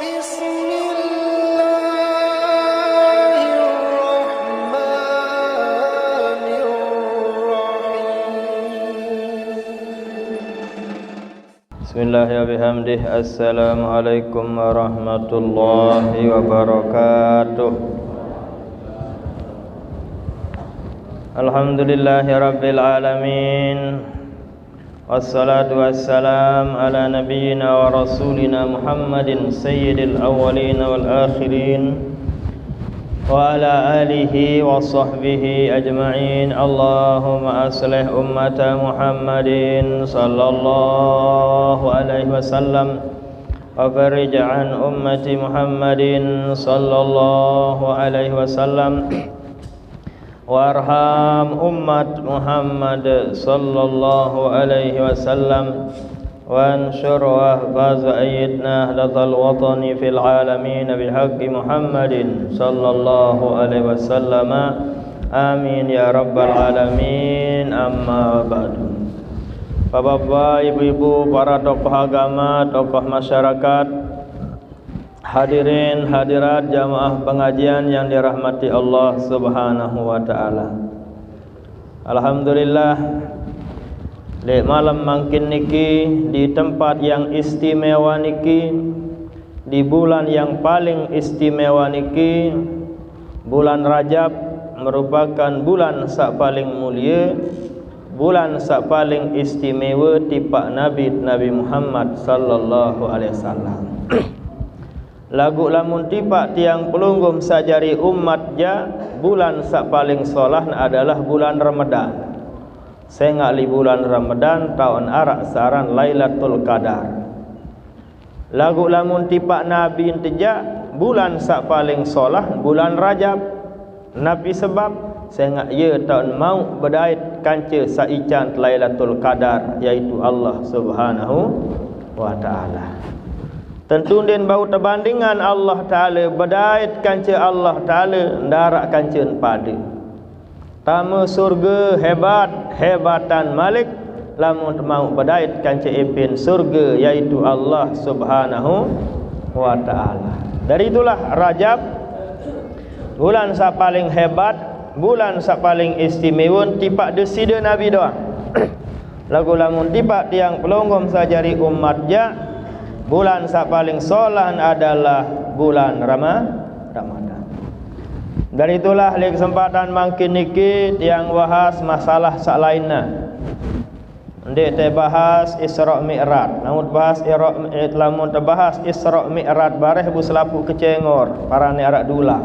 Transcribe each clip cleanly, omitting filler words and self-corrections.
Bismillahirrahmanirrahim. Assalamualaikum warahmatullahi wabarakatuh. Alhamdulillahirabbil alamin. Wassalatu wassalam ala nabiyyina wa rasulina Muhammadin sayyidil awwalin wal akhirin wa ala alihi wa sahbihi ajma'in. Allahumma aslih ummata Muhammadin sallallahu alaihi wasallam wa farij an ummati Muhammadin sallallahu alaihi wasallam warham ummat Muhammad sallallahu alaihi wasallam وانشر وأحفظ أيدنا أهل الوطن في العالمين بحق محمد صلى الله عليه وسلم آمين يا رب العالمين. Amma ba'du. Bapak-bapak, ibu-ibu, para tokoh agama, tokoh masyarakat, hadirin hadirat jamaah pengajian yang dirahmati Allah Subhanahu wa taala. Alhamdulillah, di malam mangkin niki, di tempat yang istimewa niki, di bulan yang paling istimewa niki, bulan Rajab merupakan bulan sak paling mulia, bulan sak paling istimewa tipak Nabi Muhammad sallallahu alaihi wasallam. Lagu lamun tipak tiang pelunggum sajari umat ja, bulan sak paling solah adalah bulan Ramadan. Sengali bulan Ramadan tahun arak saran Lailatul Qadar. Lagu lamun tipak Nabi intejak bulan sak paling solah bulan Rajab. Nabi sebab senga ye tahun mau berdait kanca saican Lailatul Qadar, yaitu Allah Subhanahu wa taala. Tentu den bau terbandingan Allah taala berdait kanca Allah taala ndarak kanceun pada. Tamu surga hebatan Malik lamun mau berdait kanca ipin surga, yaitu Allah Subhanahu wa taala. Dari itulah Rajab bulan sa paling hebat, bulan sa paling istimewa tipak desida Nabi doa. Lagu lamun tipak tiang pelonggom sajari umat ja, bulan sa paling solan adalah bulan Ramadan. Dari itulah di kesempatan mangkin niki tiang bahas masalah sak lainna. Ndek teh bahas Isra Mi'raj. Namun bahas lamun bahas Isra Mi'raj bareh bu selapu kecengor para ni arak dula.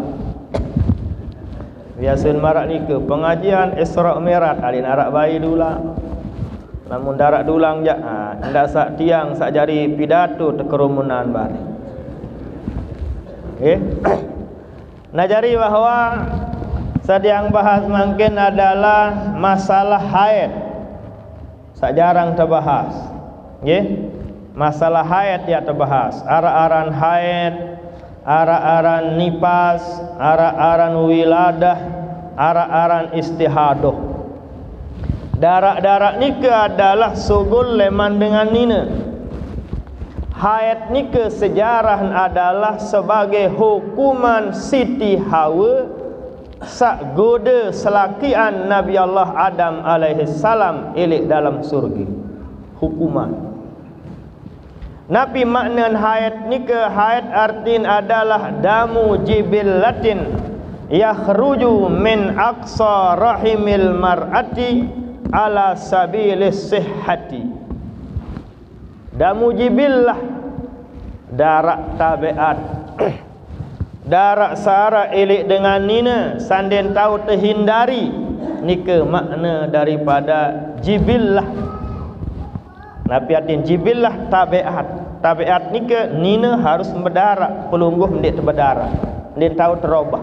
Biasaun marak nike pengajian Isra Mi'raj alin arak bayi dula. Namun darak dulang ja ndak sak tiang sak jari pidato tekerumunan bareh. Najari bahwa sedang bahas mungkin adalah masalah haid. Sak jarang terbahas. Nggih. Masalah haid ya terbahas. Ara-aran haid, ara-aran nipas, ara-aran wiladah, ara-aran istihadah. Darak-darak nikah adalah sugul leman dengan nina. Haid nikah sejarah adalah sebagai hukuman Siti Hawa sak goda selakian Nabi Allah Adam alaihi salam ilik dalam surga. Hukuman. Nabi maknan haid nikah, haid artin adalah damu jibillatin yakhruju min aqsa rahimil mar'ati ala sabilis sihhati. Damu jibillah, darak tabiat, darak sara ilik dengan nina sanden tahu terhindari nika makna daripada jibillah. Napiatin jibillah tabiat. Tabiat nika nina harus berdarak, pelungguh ndik berdarak, ndik tahu terobah.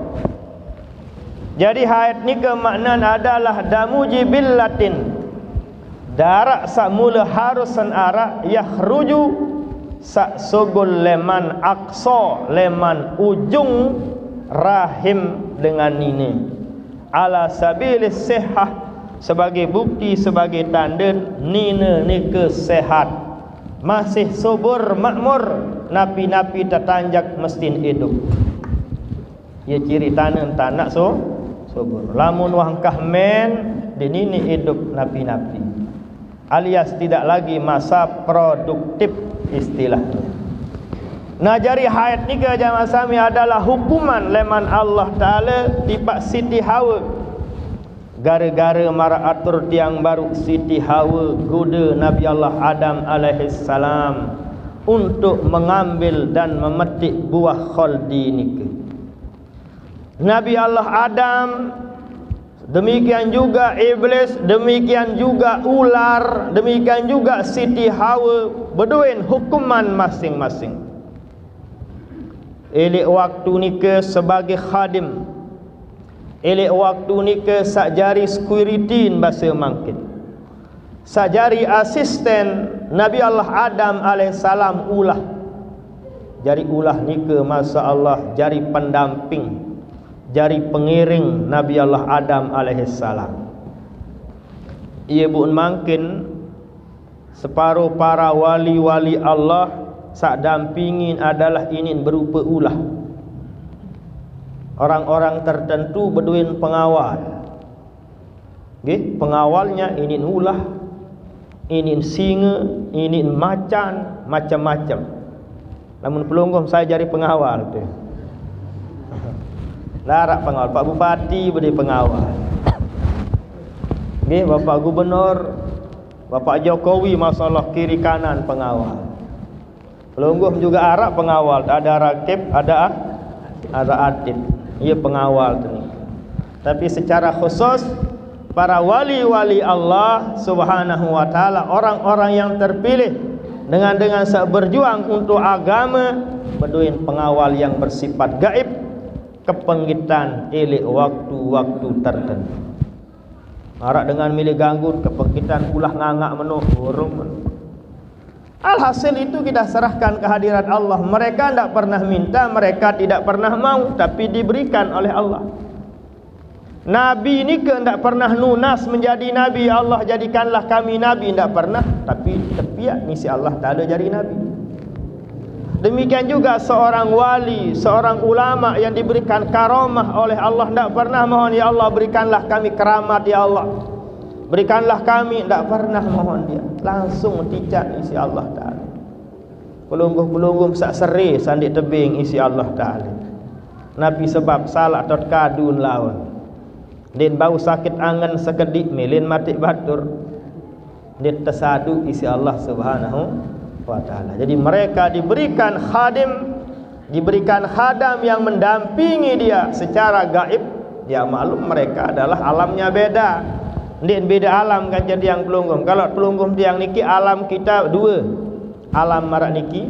Jadi haid nika makna adalah damu jibillatin, darak samula harusan arak yakhruju sak sugul leman aqsa, leman ujung rahim dengan ini ala sabilis sihah, sebagai bukti, sebagai tanda nina ni kesehat, masih subur makmur napi-napi tertanjak mestin hidup. Ia ciri tanam tanak subur. Lamun wangkah men dinini hidup napi-napi. Alias tidak lagi masa produktif istilahnya. Nah jari haid ni ke jamaah sami adalah hukuman leman Allah Ta'ala tiba Siti Hawa. Gara-gara mara atur tiang baru Siti Hawa goda Nabi Allah Adam alaihissalam untuk mengambil dan memetik buah khaldi nika. Nabi Allah Adam, demikian juga iblis, demikian juga ular, demikian juga Siti Hawa berduin hukuman masing-masing. Elek waktu nika sebagai khadim, elek waktu nika sakjari security bahasa mangkit, sakjari asisten Nabi Allah Adam alaihissalam ulah. Jari ulah nika masa Allah jari pendamping, jari pengiring Nabi Allah Adam alaihissalam. Ia pun mungkin separuh para wali-wali Allah sak dampingin adalah ingin berupa ulah. Orang-orang tertentu berduin pengawal. Okay? Pengawalnya ingin ulah, ingin singa, ingin macan, macam-macam. Namun pelunggum saya jadi pengawal tu. Larak pengawal, Pak Bupati beri pengawal. Okay? Bapak Gubernur, Bapak Jokowi masalah kiri kanan pengawal. Pelunggum juga arak pengawal, ada rakib, ada atid. Ia pengawal tu ni. Tapi secara khusus para wali-wali Allah Subhanahu wa taala, orang-orang yang terpilih dengan berjuang untuk agama, berduin pengawal yang bersifat gaib, kepenggitan elek waktu-waktu tertentu. Arak dengan milih ganggu kepenggitan ulah ngangak menuh burung. Alhasil itu kita serahkan kehadirat Allah. Mereka tidak pernah minta, mereka tidak pernah mau, tapi diberikan oleh Allah. Nabi ini tidak pernah nunas menjadi Nabi. Allah jadikanlah kami Nabi, tidak pernah. Tapi tepiak misi Allah Ta'ala jadi Nabi. Demikian juga seorang wali, seorang ulama yang diberikan karamah oleh Allah, tidak pernah mohon, ya Allah berikanlah kami keramat ya Allah, berikanlah kami, tidak pernah mohon dia. Langsung ticak isi Allah Ta'ala. Pelunggum-pelunggum sak seri sandik tebing isi Allah Ta'ala. Nabi sebab salah tot kadun lawan. Din bau sakit angan sekedik melin mati batur. Din tersadu isi Allah Subhanahu wa Ta'ala. Jadi mereka diberikan khadim, diberikan khadam yang mendampingi dia secara gaib. Ya maklum mereka adalah alamnya beda. Ini beda alam kan jadi yang pelunggum. Kalau pelunggum tiang niki alam kita dua. Alam marak niki,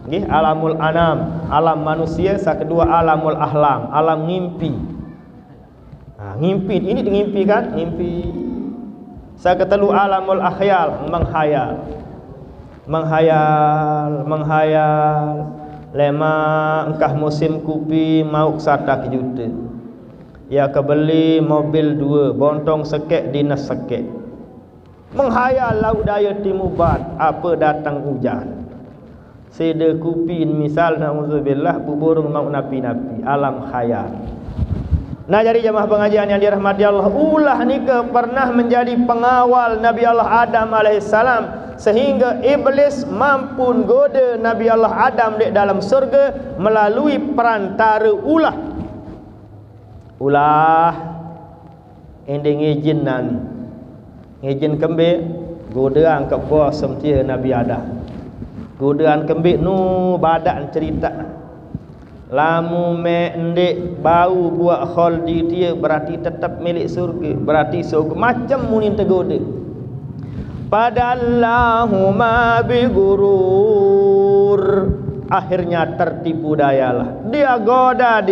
okay, alamul anam, alam manusia. Yang kedua alamul ahlam, alam ngimpi. Ngimpi ini ngimpi kan? Ngimpi. Yang ketelu alamul akhyal, menghayal. Menghayal. Lema engkah musim kupi mau sadak juta. Ya kebeli mobil dua, bontong sekek dinas sekek. Menghayal laut daya timubat, apa datang hujan. Seda kupin misal na'udzubillah buburung mau napi-napi, alam khayal. Nah jadi jamaah pengajian yang dirahmati Allah, ulah ni ke pernah menjadi pengawal Nabi Allah Adam alaihissalam, sehingga iblis mampu goda Nabi Allah Adam di dalam surga melalui perantara ulah. Ulah ending izinan izin kembik godaan ke bawah semtia Nabi Adam. Godaan kembik nu badan cerita lamu mendek bau buat khaldi dia berarti tetap milik surga, berarti surga macam munin tergoda. Padallahuma bigurur, akhirnya tertipu dayalah. Dia goda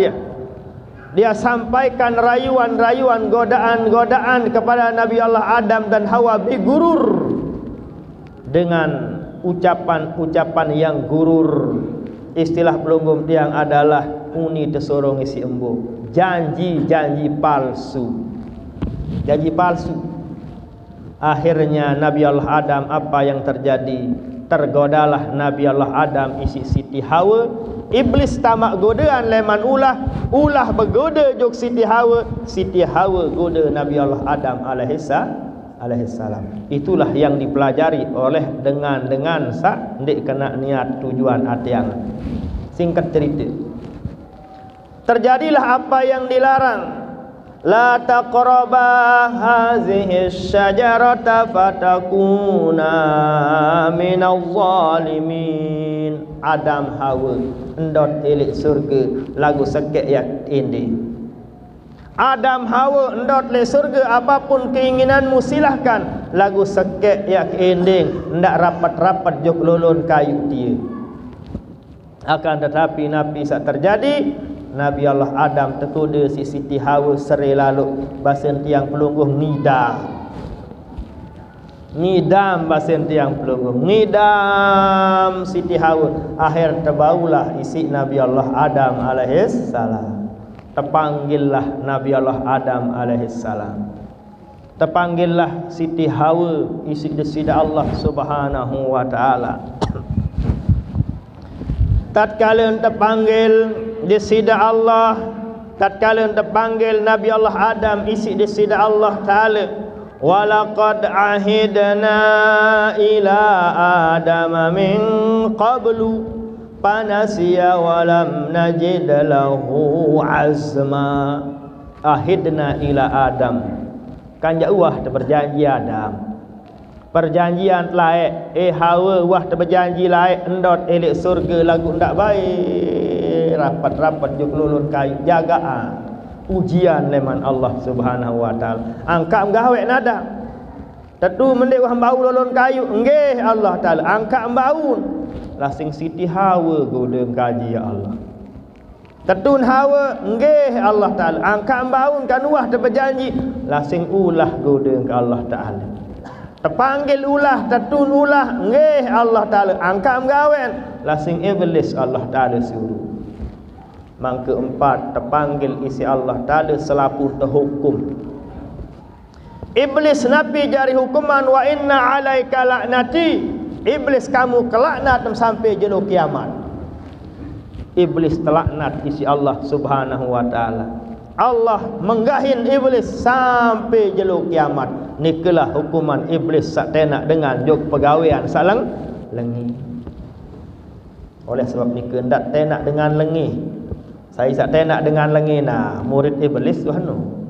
dia sampaikan rayuan-rayuan, godaan-godaan kepada Nabi Allah Adam dan Hawa bigurur, dengan ucapan-ucapan yang gurur. Istilah pelunggum tiang adalah uni tesorong isi embu, janji-janji palsu. Janji palsu. Akhirnya Nabi Allah Adam apa yang terjadi? tergodalah Nabi Allah Adam isi Siti Hawa. Iblis tamak godaan leman ulah bergoda jok Siti Hawa goda Nabi Allah Adam alaihissalam. Itulah yang dipelajari oleh dengan sak ndik kena niat tujuan atiang. Singkat cerita, terjadilah apa yang dilarang. La taqraba hazihi syajarata fatakuna minal zalimin. Adam Hawa endot elik surga lagu sekek yak indi. Adam Hawa endot le surga, apapun keinginanmu silahkan, lagu sekek yak indi. Ndak rapat-rapat jok lolon kayu dia. Akan tetapi nabi sak terjadi, Nabi Allah Adam tergoda si Siti Hawa seri lalu basen tiang pelungguh ngidam basen tiang pelungguh ngidam Siti Hawa. Akhir terbaulah isi Nabi Allah Adam alaihissalam. Terpanggillah Nabi Allah Adam alaihissalam. Terpanggillah Siti Hawa isi desida Allah subhanahu wa ta'ala. Tatkala terpanggil di sida Allah, tatkala terpanggil Nabi Allah Adam isi di sida Allah Ta'ala, walaqad ahidna ila adama min qablu panasiya walam najid lahu azma. Ahidna ila Adam, kan jauh berjanji Adam. Perjanjian laik Hawa wah terberjanji laik endot elok surga lagu ndak baik, rapat-rapat juk lulun kayu jagaan ujian leman Allah subhanahu wa ta'ala. Angkat gawe nada tetu mendek wah bau lulun kayu nggih Allah ta'ala angkat bau lasing Siti Hawa goda kaji ya Allah. Tetun Hawa nggih Allah ta'ala angkat bau kan wah terberjanji lasing ulah goda ke Allah ta'ala. Terpanggil ulah, tetun ulah, nggih Allah Ta'ala angkat gawen lasing iblis Allah Ta'ala suruh. Mang keempat terpanggil isi Allah Ta'ala selapu terhukum. Iblis nabi jari hukuman wa inna alaika laknati. Iblis kamu kelaknat sampai jelo kiamat. Iblis telaknat isi Allah Subhanahu wa ta'ala. Allah menggahin iblis sampai jelo kiamat. Nikalah hukuman iblis sak tenak dengan jok pegawaian salang lengi. Oleh sebab nika ndak tenak dengan lengi. Saya sak tenak dengan lengi nah murid iblis tu anu.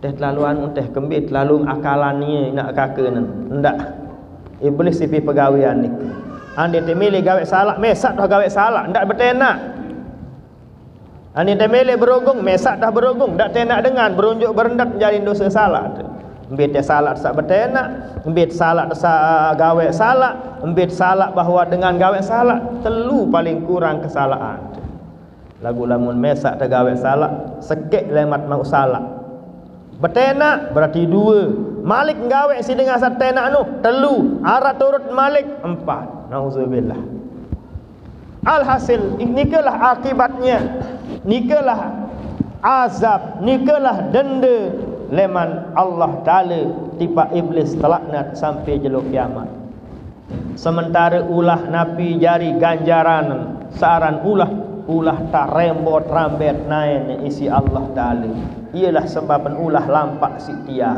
Teh terlalu anu teh kembit terlalu akalan ni nak kakeun ndak. Iblis sipi pegawaian nika. Ande teh milih gawe salah, mesak dah gawe salah, ndak bertenak. Ande teh milih berogung, mesak dah berogung, ndak tenak dengan berunjuk berendat menjadi dosa salah tu. Embit salat sak betenak, embit salat sak gawe salah, embit salah bahawa dengan gawe salah telu paling kurang kesalahan. Lagu lamun mesak te gawe salah, sekek lemat mau salah. Betenak berarti dua. Malik gawe si dengan satenak nu telu, arat turut Malik empat. Nauzubillah. Alhasil nikalah akibatnya. Nikalah azab, nikalah denda leman Allah Ta'ala tipa iblis telaknat sampai jelo kiamat. Sementara ulah nabi jari ganjaran saran ulah tak rembot rambet nain isi Allah Ta'ala. Ialah sebab ulah lampak setia.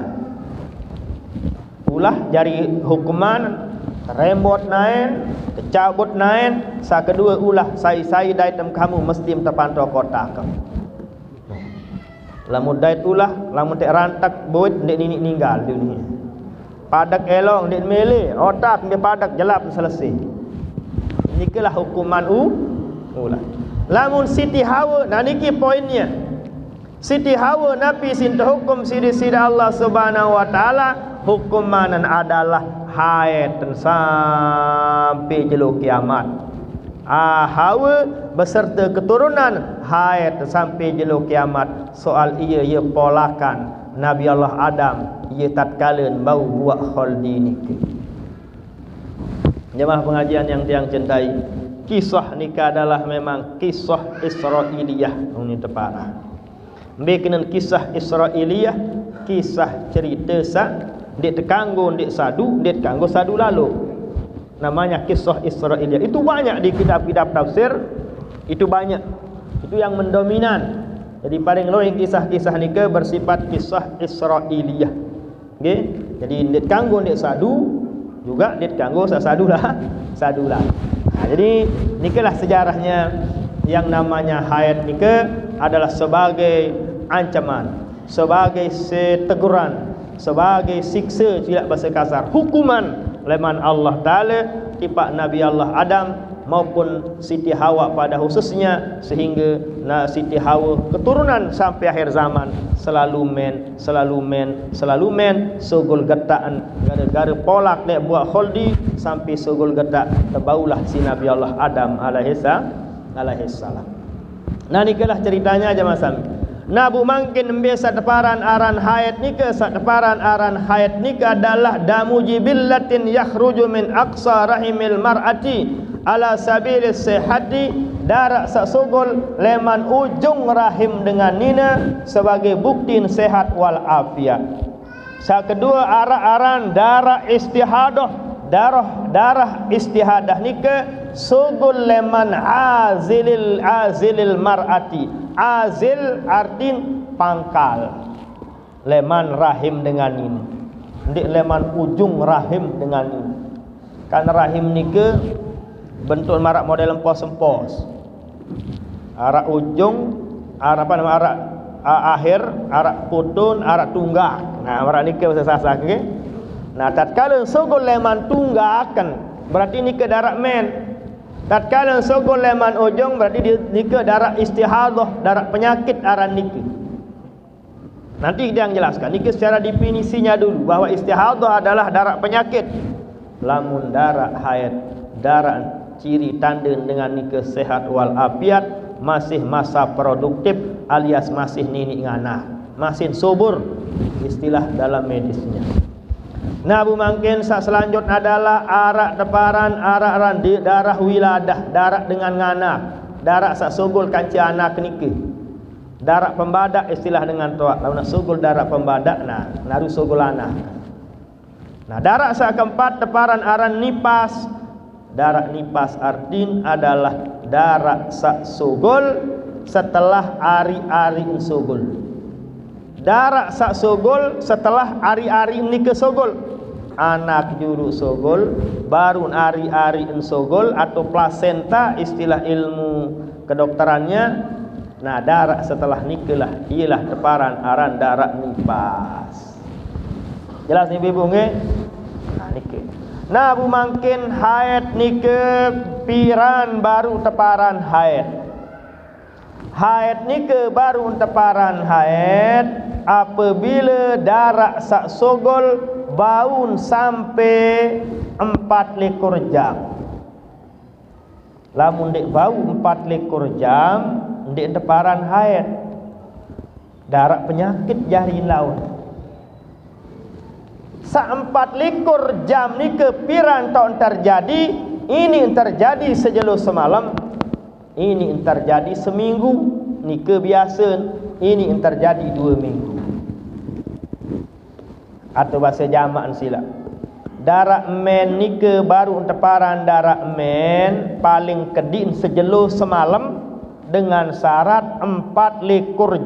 Ulah jari hukuman rembot nain, cabut nain, sa kedua ulah sai daitem kamu mesti terpantau kota kamu. Lamun dait ulah, lamun tek rantak boit ndek nini ninggal dunia. Padak elong ndek mele, otak ndek padak jelap selesai. Nikalah hukuman ulah. Lamun Siti Hawa, nah niki poinnya. Siti Hawa nabi sin hukum sida Allah Subhanahu wa taala hukuman adalah haid sampai jelo kiamat. Hawa beserta keturunan haid sampai jelo kiamat. Soal ia polakan Nabi Allah Adam ia tatkala bau buat khaldi nikah. Jemaah pengajian yang tiang cintai, kisah nikah adalah memang kisah Israiliyah ini tepat. Bikinan kisah Israiliyah, kisah cerita sak dek tekanggo dek sadu lalu. namanya kisah Israiliyah. Itu banyak di kitab-kitab tafsir, itu banyak. Itu yang mendominan. Jadi paling luwih kisah-kisah nike bersifat kisah Israiliyah. Nggih. Jadi ndik kanggo ndik sadu juga ndik kanggo sadulah. Nah, jadi nikelah sejarahnya. Yang namanya haid nike adalah sebagai ancaman, sebagai teguran, sebagai siksa, tidak bahasa kasar, hukuman leman Allah Ta'ala tipak Nabi Allah Adam maupun Siti Hawa pada khususnya, sehingga Siti Hawa keturunan sampai akhir zaman selalu men sogol getaan gara-gara polak nek buat kholdi sampai sogol getak terbaulah si Nabi Allah Adam alaihissalam. Nah nikalah ceritanya aja masam. Nabu mungkin biasa teparan aran haid nika, teparan aran haid nika adalah damu jibillatin yakhruju min aqsa rahimil mar'ati ala sabilis sihhati, darah sasugul leman ujung rahim dengan nina sebagai bukti sehat wal afiat. Sa kedua aran darah istihadah, darah istihadah nika sugul leman azilil mar'ati. Azil artin pangkal, leman rahim dengan ini, ndik leman ujung rahim dengan ini. Kan rahim nika bentuk marak model empos-empos. Arak ujung, arak akhir, arak putun, arak tunggak. Nah, marak nika bahasa sasa okay? Nah, tatkala sugul leman tunggakan berarti nika darak men. Tatkala sogol leman ujung berarti nika darah istihadah, darah penyakit aran niki. Nanti dia yang jelaskan. Niki secara definisinya dulu bahwa istihadah adalah darah penyakit. Lamun darah haid, darah ciri tanda dengan niki sehat wal afiat, masih masa produktif alias masih nini ngana, masih subur istilah dalam medisnya. Nah, bu mungkin selanjutnya adalah arak teparan, arak randi, darah wiladah, darah dengan nganak, darah sak sugul kanci anak niki. Darah pembadak istilah dengan toak. Lawan sugul darah pembadak nah, naru sugul anak. Nah, darah sak keempat teparan aran nipas. Darah nipas artin adalah darah sak sugul setelah ari-ari sugul. Darah sak sugul setelah ari-ari niki sugul. Anak juru sogol baru ari-ari sogol atau plasenta istilah ilmu kedokterannya. Nah, darah setelah nikelah ialah teparan aran darah nipas. Jelas nih ibu nggih? Nah, nike. Nah, bu mungkin haid nike piran baru teparan haid. Haid nike baru teparan haid apabila darah sak sogol baun sampai 4 jam. Lamun dek bau 4 jam, dek teparan haid. Darah penyakit jari laut. Sa 4 jam ni kepiran tahun terjadi, ini terjadi sejelo semalam, ini terjadi seminggu, ni kebiasaan, ini terjadi 2 minggu. Atau bahasa jamak sila. Darah men nike baru teparan darah men paling kedin sejelo semalam dengan syarat 4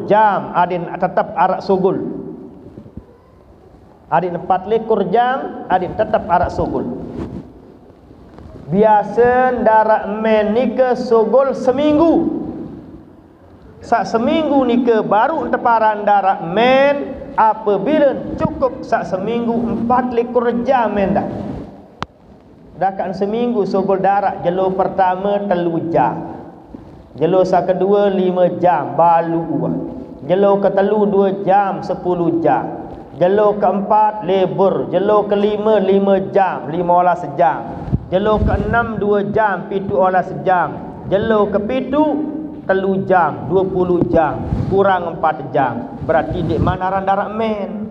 jam adin tetap arak sugul. Adin 4 jam adin tetap arak sugul. Biasa darah men nike sugul seminggu. Sak seminggu nike baru teparan darah men apabila cukup sak seminggu 4 jam mendah. Dah kan seminggu sogol darah jelo pertama 3 jam. Jelo sak kedua 5 jam balu. Jelo ketelu 2 jam 10 jam. Jelo keempat lebur, jelo kelima 5 jam 15 jam. Jelo keenam 2 jam 17 jam. Jelo kepitu 3 jam 20 jam kurang 4 jam. Berarti di mana aran darah men?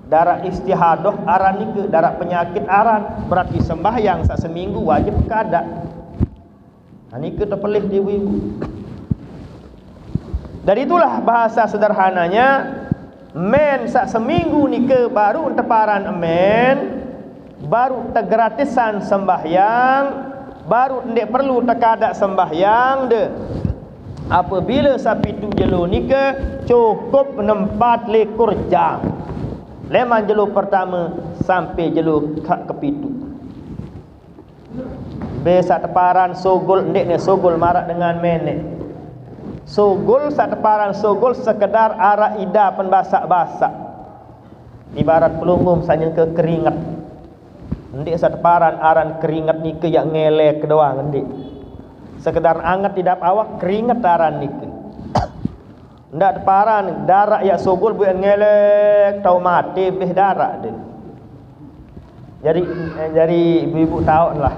Darah istihadah aran ni ke darah penyakit aran. Berarti sembahyang sak seminggu wajib kada. Ini ke terpelih di ibu. Dari itulah bahasa sederhananya men sak seminggu ni ke baru teparan men baru tergratisan sembahyang, baru ndek perlu tekadak sembahyang de. Apabila sapi tu jelu ni ke cukup 24 jam. Leman jelu pertama sampai jelu ke pitu. Besa teparan sogol ndek ne sogol marak dengan menek. Sogol sateparan sogol sekedar arak ida penbasak-basak. Ibarat pelungum sanya ke keringat. Ndek sateparan aran keringat ni ke yang ngelek doang ndek. Sekedar anget idap awak keringat aran ni ke. Ndak teparan darak ya sogol buat ngelek tau mati beh darak dia. Jadi ibu-ibu tahu lah.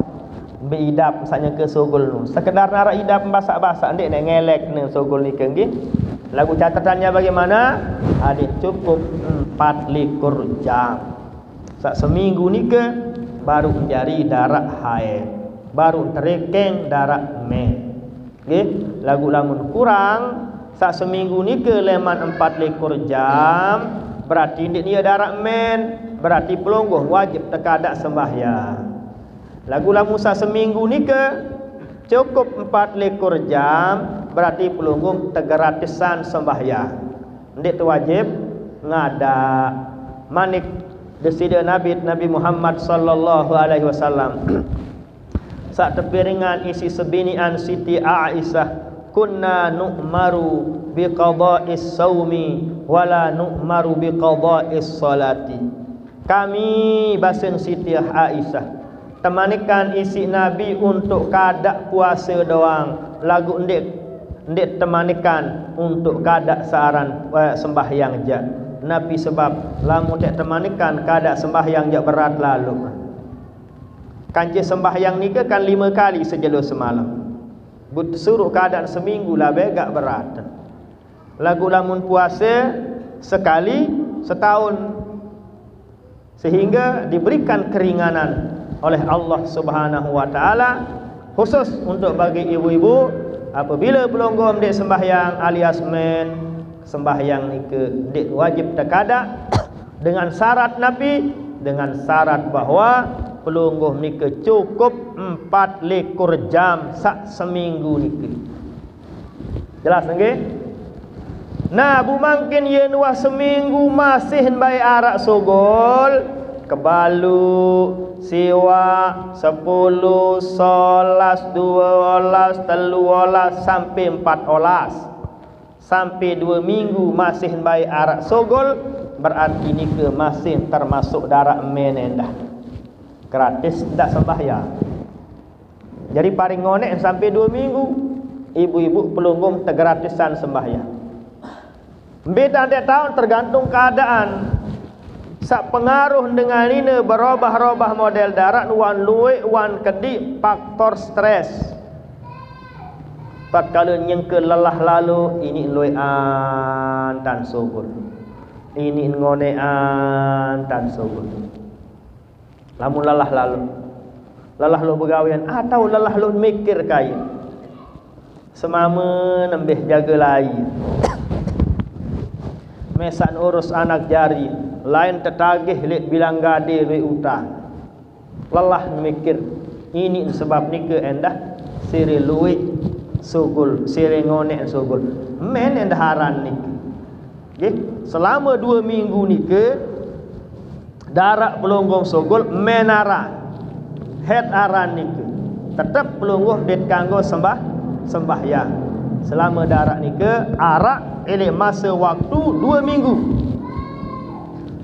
Beidap misalnya ke sogol nu. Sekedar narak idap basak-basak ndik nak ngelek ne sogol ni ke nggih. Lagu catatannya bagaimana? Adik cukup 24 jam. Sak seminggu ni ke baru menjadi darak haid. Baru terekeng darak men. Nggih, lagu lamun kurang sak seminggu ni ke leman 24 jam berarti ndik dia darak men, berarti pelonggoh wajib tekadak sembahyang. Lagu lamun sak seminggu ni ke cukup 24 jam berarti pelunggung tergratisan sembahyang. Ndik tu wajib ngada manik desida Nabi Muhammad sallallahu alaihi wasallam. Sak tepiringan isi sebinian Siti Aisyah, kunna nu'maru biqada'is saumi wala nu'maru biqada'is salati. Kami basen Siti Aisyah temanikan isi Nabi untuk kadak puasa doang. Lagu ndek temanikan untuk kadak searan sembahyang je. Nabi sebab lamun tak temanikan kadak sembahyang je berat lalu. Kanci sembahyang ni ke kan 5 kali sejelo semalam. Suruh keadaan seminggu lah begak berat. Lagu lamun puasa sekali setahun, sehingga diberikan keringanan oleh Allah Subhanahu wa taala khusus untuk bagi ibu-ibu apabila pelonggoh ndek sembahyang alias men sembahyang ni ke ndek wajib tekadak dengan syarat Nabi, dengan syarat bahawa pelonggoh ni ke cukup 24 jam sak seminggu ni ke. Jelas nggih? Nah, bu mungkin ye nuah seminggu masih baik arak sogol, kebalu siwa 10, 11, 12, 13 sampai 14 sampai 2 minggu masih baik arak sogol, berarti ni ke masih termasuk darak menendah gratis tidak sembahyang. Jadi paling ngonek sampai 2 minggu ibu-ibu pelunggung tergratisan sembahyang. Beda dia tahun tergantung keadaan. Sak pengaruh dengan ini berubah-ubah model darat wan luwe wan kedi faktor stres. Tak kala nyengke lelah lalu ini luwean tan sogol. Ini ngonean tan sogol. Lamun lelah lalu. Lelah lu begawian atau lelah lu mikir kaya. Semama nembeh jaga lain. Mesan urus anak jari, lain tetagih lek bilang gade lek utang. Lelah mikir. Ini sebab ni ke endah siri luwe sogol, siri ngonek sogol. Men endah haran ni. Nggih, selama 2 minggu ni ke darak pelonggong sogol menaran. Head aran ni ke. Tetap pelonggong det kanggo sembahyang. Selama darak ni ke arak elek masa waktu 2 minggu.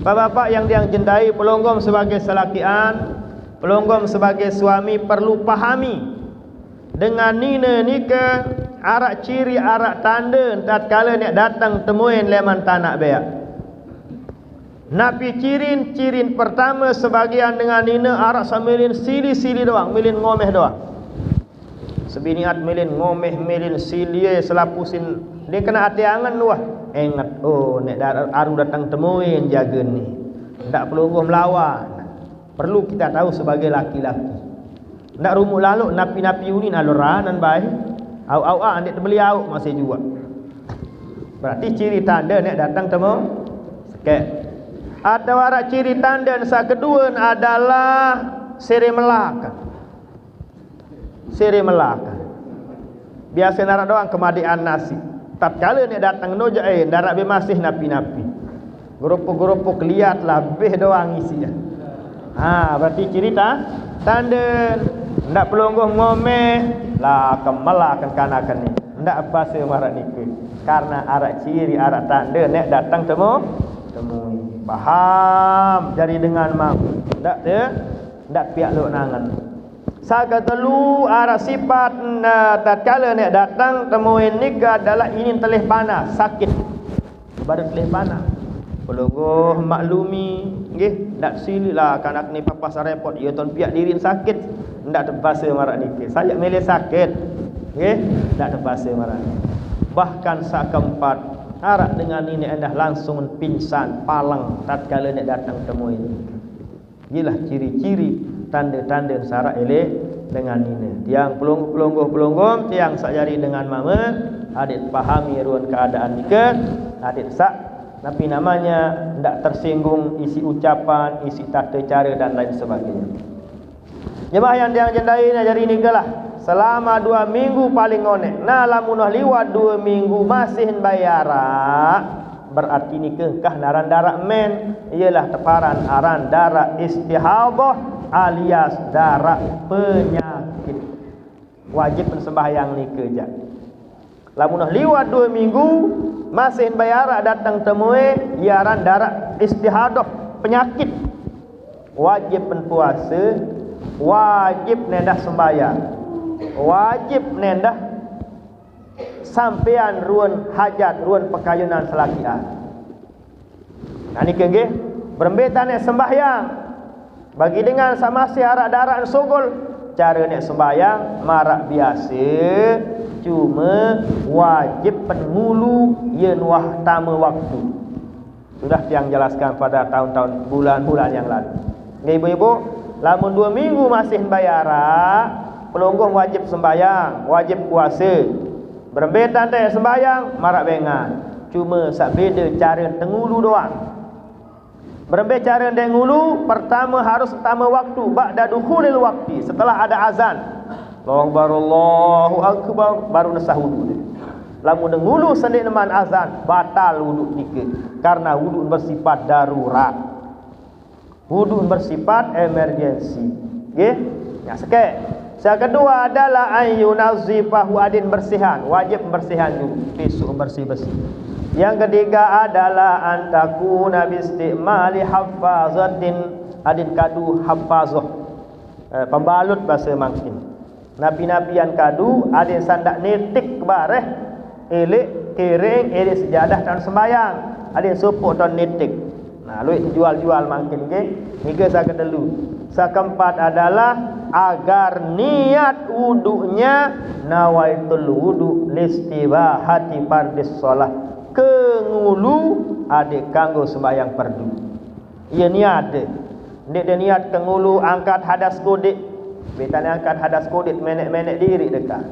Bapak-bapak yang jendai pelonggom sebagai selakian, pelonggom sebagai suami perlu pahami dengan nina ni ke arak ciri arak tanda tatkala nak datang temuin leman tanak beak. Napi cirin pertama sebagian dengan nina arak samilin sili-sili doang, milin ngomeh doang. Sebiniat milin ngomeh milin silie selapusin dia kena hati angan luah. Ingat oh nek aru datang temuin jaga ni. Ndak perlu melawan. Perlu kita tahu sebagai laki-laki. Ndak rumuk lalu napi-napi unin aluranan baik. Au ndak beli au masih juga. Berarti ciri tanda nek datang temu sekek. Atau arak ciri tanda sa kedua adalah siri melaka. Siri melaka. Biasa narak doang kemadian nasi. Tatkala ni datang noja darak be masih napi-napi. Gerupuk-gerupuk lihatlah beh doang isi ya. Berarti cerita tanda ndak pelonggoh ngomeh lah kemelakan kanakan ni. Ndak apa semarak nikah. Karena arak ciri arak tanda nek datang temui. Faham jadi dengan mam. Ndak pihak lu nangan. Saka telu arak sifat tatkala nek datang temui nikah adalah ini telih panas, sakit. Baru telih panas. Pelonggoh maklumi nggih ndak sililah kanak ni papas repot ya ton pihak dirin sakit ndak terpaksa marak nikah. Saya milih sakit. Nggih ndak terpaksa marak. Bahkan sak keempat arak dengan ini endah langsung pingsan palang tatkala nek datang temui. Inilah ciri-ciri tanda-tanda syarat eleh dengan ini. Tiang pelonggoh tiang sak jari dengan mama adik pahami ruan keadaan nikah adik sak tapi namanya tidak tersinggung isi ucapan, isi tata cara dan lain sebagainya. Jemaah yang diang jendai jari nikah lah selama 2 minggu paling onek. Nah lamunah liwat 2 minggu masih bayara berarti nikah kah naran darak men ialah teparan aran darak istihadah alias darak penyakit. Wajib sembahyang nikah je. Lamunah liwat 2 minggu masih bayara datang temui iaran darak istihadah penyakit. Wajib puasa, wajib nendah sembahyang, wajib nendah sampean ruan hajat, ruan pekayunan selakian. Nah ni nggih berembetan nek sembahyang bagi dengan sama si arak darak sogol cara nek sembahyang marak biasa cuma wajib penghulu yen wahtama waktu. Sudah yang jelaskan pada tahun-tahun bulan-bulan yang lalu. Nggih ibu-ibu, lamun 2 minggu masih bayara, pelonggoh wajib sembahyang, wajib puasa. Berembetan teh sembahyang marak bengan. Cuma sak beda cara tengulu doang. Berembe cara tengulu pertama harus utama waktu ba'da dukhulil waqti, setelah ada azan. Allahu akbar baru nesah wudu. Lamun dengulu sendik neman azan batal wudu nikah karena wudu bersifat darurat. Wudu bersifat emergensi. Nggih? Ya sekek. Yang kedua adalah ayyunazifahu adin bersihan, wajib bersihan juga, besok bersih-bersih. Yang ketiga adalah antakuna bistimali hafazatin adin kadu hafazah. Pembalut bahasa mangkin. Nabi-nabi yang kadu ada sandak netik bareh elek kering elek sejadah dan sembayang ada supuk dan netik. Nah luit jual-jual makin ke niga sa kedelu. Sa keempat adalah agar niat wudunya nawaitul wudu listibahati fardhis shalah kengulu adik kanggo sembayang fardu. Ia niat dia niat kengulu angkat hadas kodik. Betan angkat hadas kodit menek-menek diri dekat.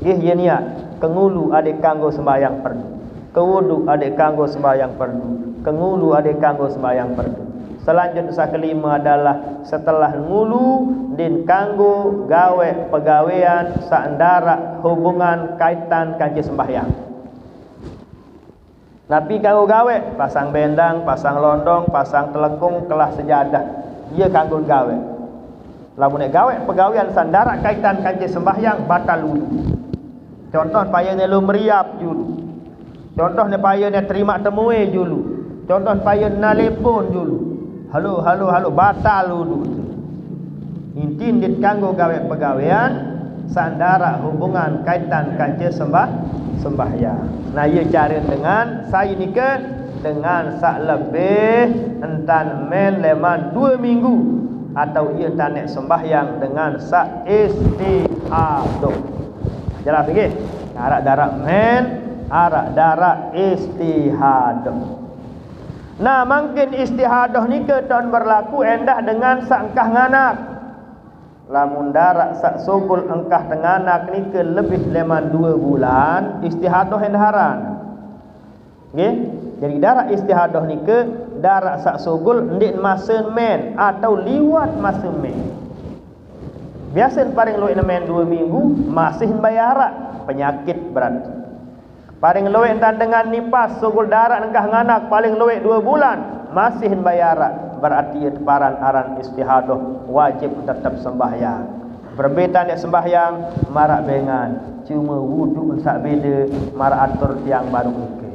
Ia niat kengulu adik kanggo sembahyang fardu. Kewudu adik kanggo sembahyang fardu. Kengulu adik kanggo sembahyang fardu. Selanjutnya kelima adalah setelah ngulu din kanggo gawe pegawaian saendara hubungan kaitan kanci sembahyang. Nabi kanggo gawe pasang bendang, pasang londong, pasang telekung, kelah sejadah. Dia kanggo gawe. Lamun nek gawe pegawaian sandara kaitan kanci sembahyang batal wudu. Contoh payah ne lu meriap dulu. Contoh ne payah ne terima temui dulu. Contoh payah nelpon dulu. Halo batal wudu. Intin dit kanggo gawe pegawaian sandara hubungan kaitan kanci sembahyang. Nah ia cara dengan saya nikah dengan sak lebih entan men leman 2 minggu atau ia tanek sembahyang dengan sak istihadah. Jelas lagi? Arak darak men, arak darak istihadah. Nah, mungkin istihadah ni ke tahun berlaku endah dengan sak engkah nganak. Lamun darak sak sobul engkah tenganak ni ke lebih leman 2 bulan, istihadah endaharan. Nggih? Jadi darak istihadah ni ke darak sak sogol ndik masa men atau liwat masa men. Biasa paling luwih men 2 minggu masih bayarak penyakit berat. Paling luwih entan dengan nipas sogol darak nengkah nganak paling luwih 2 bulan masih bayarak, berarti paran aran istihadah wajib tetap sembahyang. Berbeda nek sembahyang marak bengan cuma wudu sak beda marak atur tiang baru ke.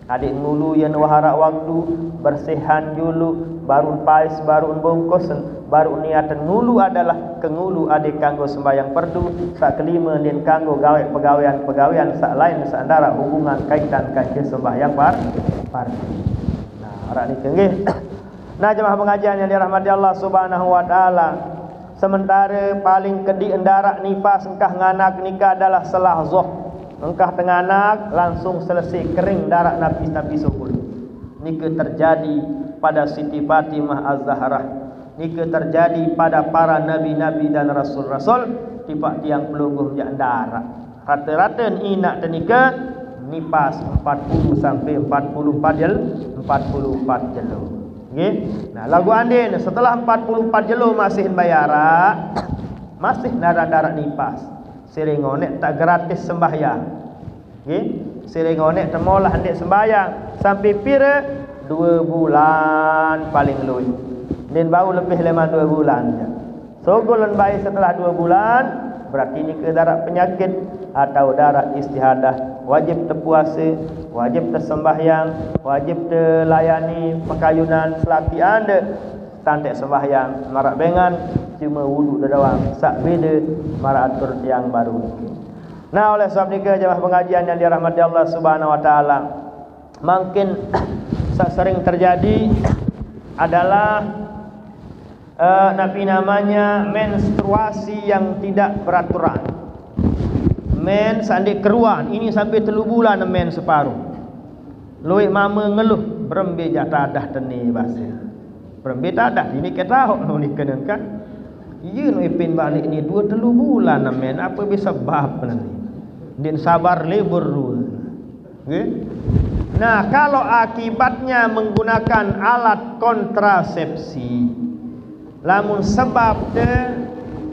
Adik ngulu yang waharak waktu bersihan dulu baru pais baru bungkus baru niatan ngulu adalah kengulu adik kanggo sembahyang perdu sak kelima nin kanggo gawe pegawaian sak lain sak antara hubungan kaitan kangge sembahyang fardu. Nah, ora niki nggih. Nah, jemaah pengajian yang dirahmati Allah Subhanahu wa taala. Sementara paling kedi endarak nifas engkah nganak nikah adalah selahzoh. Engkah tenganak langsung selesai kering darak Nabi sukul. Nika terjadi pada Siti Fatimah Az-Zahrah. Nika terjadi pada para nabi-nabi dan rasul-rasul tipak tiang pelungguh jak darak. Rata-rata inak tenika nipas 40 sampai 44 jelo. Nggih. Nah, lagu andin setelah 44 jelo masih bayarak, masih darak nipas. Siringonek tak gratis sembahyang. Nggih. Siringonek temolah hendak sembahyang sampai pira 2 bulan paling luwih. Dan baru lebih lama 2 bulan je. So golon bayi setelah 2 bulan berarti ni ke darat penyakit atau darat istihadah, wajib terpuasa, wajib tersembahyang, wajib terlayani pekayunan selaki anda. Tantek sembahyang marak bengan cuma wudu doang sak beda marak atur yang baru. Nah, oleh sebab ni jemaah pengajian yang dirahmati Allah Subhanahu wa taala, makin sering terjadi adalah namanya menstruasi yang tidak beraturan. Men sandik keruan ini sampai 3 bulan men separuh. Luik mama ngeluh berembe jatadah teni bahasa. Berembe tadah ini kita tahu ni kena kan. Iya no ipin balik ni 2-3 bulan men apa bisa bab ni. Din sabar lebur dulu. Nggih. Nah, kalau akibatnya menggunakan alat kontrasepsi, lamun sebab de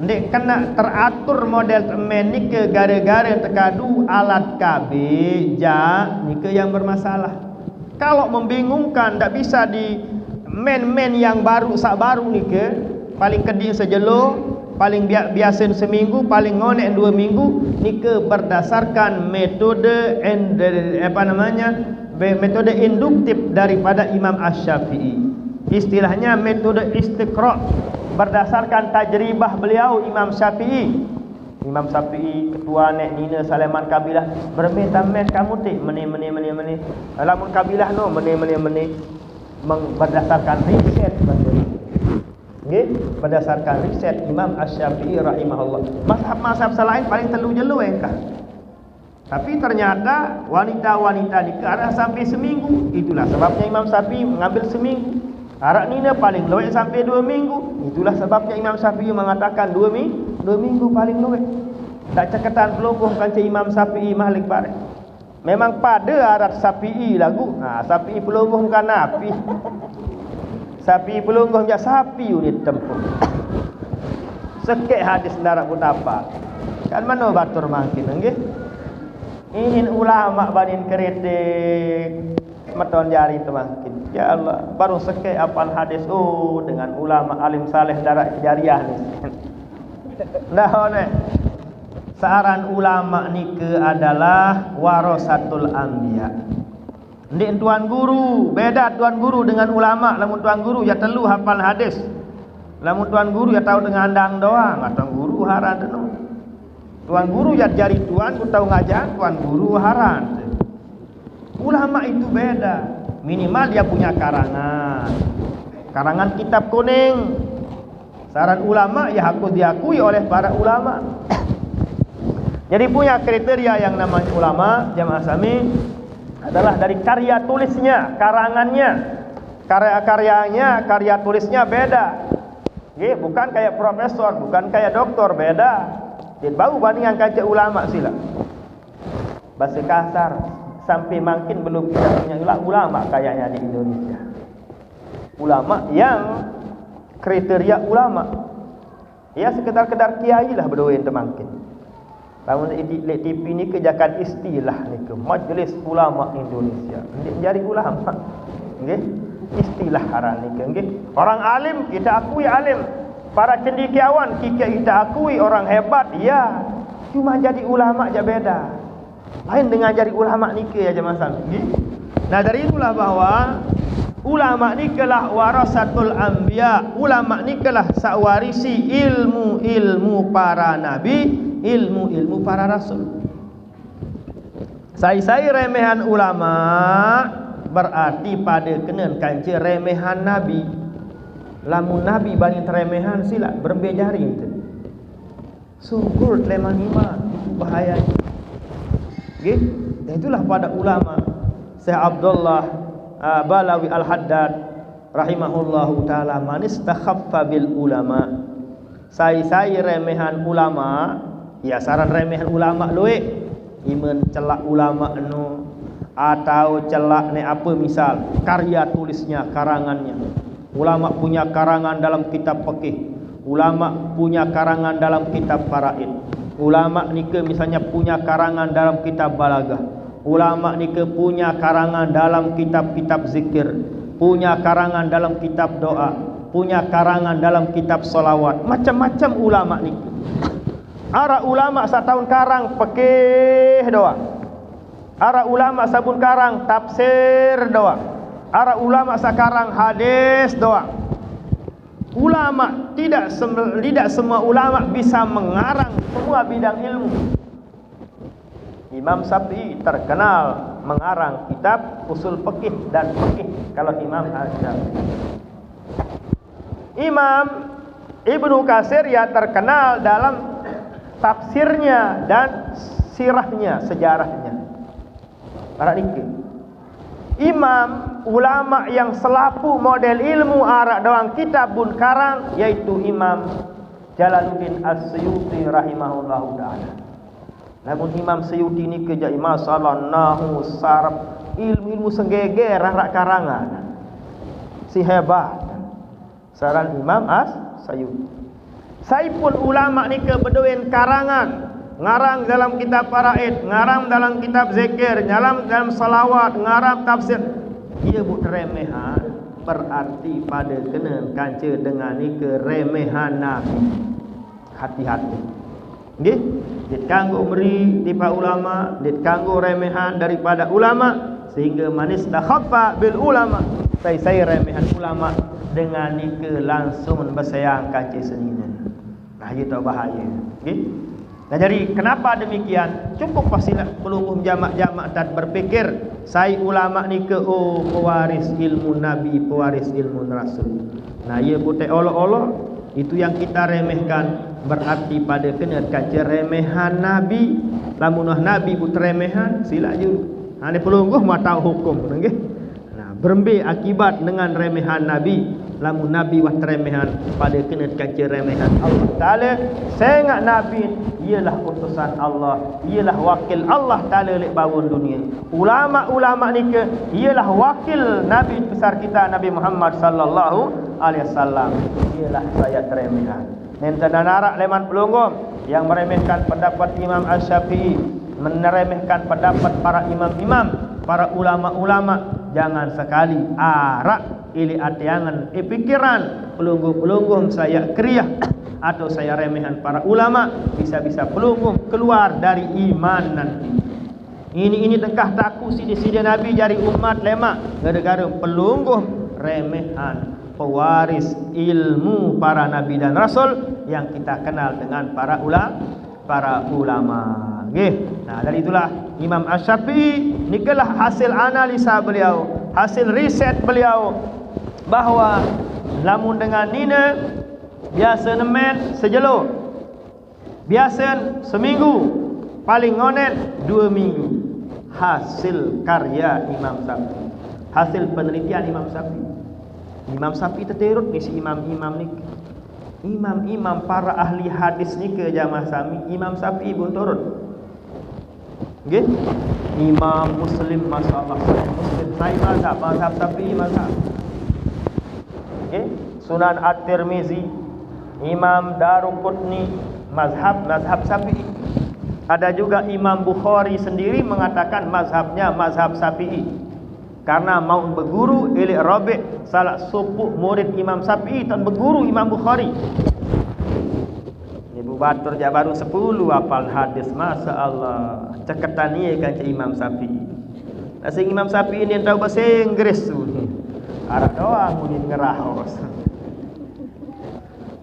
ndek kena teratur model temen ni ke gara-gara tekadu alat KB ja ni ke yang bermasalah. Kalau membingungkan ndak bisa di men yang baru sak baru ni ke paling kedi sejelo, paling biasa seminggu, paling ngonek 2 minggu ni ke berdasarkan metode metode induktif daripada Imam Asy-Syafi'i. Istilahnya metode istiqra' berdasarkan tajribah beliau Imam Syafi'i. Imam Syafi'i ketua nek Nina Saleman kabilah bermeta met kamu tik meni alamun kabilah no meni berdasarkan riset nggih, berdasarkan riset Imam Asy-Syafi'i rahimahullah. Mazhab selain paling telu jelo engkah. Tapi ternyata wanita-wanita nikah ada sampai seminggu. Itulah sebabnya Imam Syafi'i mengambil seminggu. Arak nina paling luwih sampai 2 minggu. Itulah sebabnya Imam Syafi'i mengatakan 2 minggu paling luwih. Tak cekatan pelungguh kanca Imam Syafi'i mahlik bare. Memang pada arat Syafi'i lagu. Nah, Syafi'i pelungguh bukan napi. Syafi'i pelungguh jak sapi unit tempuh. Sekek hadis darat betapa. Kan mana batur mangkin nggih? Ingin ulama banin kritik meton jari temangkin. Ya Allah, baru sekek apal hadis dengan ulama alim saleh darat jariah ni. Nah, oleh saran ulama ni ke adalah warasatul anbiya. Ndik tuan guru, beda tuan guru dengan ulama. Lamun tuan guru ya telu hafal hadis. Lamun tuan guru ya tahu dengan andang doang, atau guru haran tu. Tuan guru ya jari tuan ku tahu ngajar, tuan guru haran. Ulama itu beda. Minimal dia punya karangan kitab kuning. Saran ulama ya harus diakui oleh para ulama. Jadi punya kriteria yang namanya ulama jamaah sami adalah dari karya tulisnya, karangannya, karya-karyanya, karya tulisnya beda. Bukan kayak profesor, bukan kayak doktor, beda. Jadi bau bandingan kaca ulama sila. Bahasa kasar sampai makin belum kita punya ulama kayaknya di Indonesia. ulama yang kriteria ulama. Ya sekedar-kedar kiai lah berdoa temangkin. Lamun di TV ni kejakan istilah ni ke Majlis Ulama Indonesia. Jadi ulama. Nggih. Istilah haran ni ke nggih. Orang alim kita akui alim. Para cendekiawan kita akui orang hebat. Ya. Cuma jadi ulama aja beda. Lain dengan jadi ulama ni ke aja masalah. Nggih. Nah dari itulah bahwa ulama ni kelah warasatul anbiya. Ulama ni kelah sawarisi ilmu-ilmu para nabi, ilmu-ilmu para rasul. Saya remehan ulama berarti pada kenan kanci remehan nabi. Lamun nabi bani remehan sila berbejari itu. Sungkur leman iman itu bahaya. Nggih. Dan itulah pada ulama. Syekh Abdullah Balawi Al-Haddad rahimahullahu taala man istakhaffa bil ulama. Saya remehan ulama, ya saran remehan ulama luwe. Iman celak ulama nu atau celak ni apa misal karya tulisnya, karangannya. Ulama punya karangan dalam kitab fikih. Ulama punya karangan dalam kitab faraid. Ulama ni ke misalnya punya karangan dalam kitab balaghah. Ulama ni ke punya karangan dalam kitab-kitab zikir, punya karangan dalam kitab doa, punya karangan dalam kitab solawat. Macam-macam ulama ni. Ara ulama satahun karang fikih doa. Ara ulama sabun karang tafsir doa. Ara ulama sakarang hadis doa. Ulama tidak semua ulama bisa mengarang semua bidang ilmu. Imam Syafi'i terkenal mengarang kitab usul fikih dan fikih kalau Imam Syafi'i. Imam Ibnu Katsir ya terkenal dalam tafsirnya dan sirahnya, sejarahnya. Para dikir. Imam ulama yang selapu model ilmu arak doang kitab bun karang yaitu Imam Jalaluddin As-Suyuti rahimahullahu taala. Namun Imam Suyuti ni kerja masalah nahu sarf ilmu senggeger rak karangan. Si hebat. Saran Imam As-Suyuti. Saya pun ulama ni ke berdoain karangan. Ngarang dalam kitab faraid, ngarang dalam kitab zikir, ngarang dalam salawat, ngarang tafsir. Ia bu remehan berarti pada kena kanca dengan ni ke remehan nabi. Hati-hati. Nggih, ditangguh beri tipa ulama, ditangguh remehan daripada ulama sehingga manis dah khaffa bil ulama. Saya remehan ulama dengan ni ke langsung bersayang kanca seninya. Nah, itu bahaya. Nggih. Nah jadi kenapa demikian? Cukup pasilah pelungguh jamak-jamak dan berpikir saya ulama ni ke pewaris ilmu nabi, pewaris ilmu rasul. Nah ia putih olok-olok itu yang kita remehkan berarti pada kena kaca remehan nabi. Lamunah nabi put remehan sila je. Nah ni pelungguh mau tahu hukum nggih. Nah berembe akibat dengan remehan nabi. Lamun nabi wah remehan pada kena kaca remehan Allah Taala. Sangat nabi ialah utusan Allah, ialah wakil Allah Taala lek bawon dunia. Ulama-ulama ni ke ialah wakil nabi besar kita Nabi Muhammad sallallahu alaihi wasallam. Ialah saya remehan. Nenten narak leman pelunggum yang meremehkan pendapat Imam Asy-Syafi'i, meremehkan pendapat para imam-imam, para ulama-ulama. Jangan sekali arak ili atiangan pikiran pelungguh-pelungguh saya kriah atau saya remehan para ulama bisa-bisa pelungguh keluar dari iman nanti. Ini tengkah taku sidi-sidi Nabi jari umat lemak gara-gara pelungguh remehan pewaris ilmu para nabi dan rasul yang kita kenal dengan para ulama. Nggih. Nah, dari itulah Imam Asy-Syafi'i nikalah hasil analisa beliau, hasil riset beliau bahawa lamun dengan nina biasa nemen sejelo, biasa seminggu, paling ngonet 2 minggu. Hasil karya Imam Syafi'i, hasil penelitian Imam Syafi'i. Imam Syafi'i terterut ni si imam-imam ni. Imam-imam para ahli hadis ni ke jamaah sami, Imam Syafi'i pun turut. Nggih. Imam Muslim masalah Muslim saya mazhab Syafi'i mazhab. okay? Sunan At-Tirmizi, Imam Daruqutni, mazhab Syafi'i. Ada juga Imam Bukhari sendiri mengatakan mazhabnya mazhab Syafi'i, karena mau berguru oleh Rabi', salah sepuh murid Imam Syafi'i dan berguru Imam Bukhari. Ibu Batur je baru 10 hafal hadis, masya-Allah. Ceketan ni kan Imam Syafi'i. Asing Imam Syafi'i ni tahu bahasa Inggris tu. Arab doang mungkin ngerahos.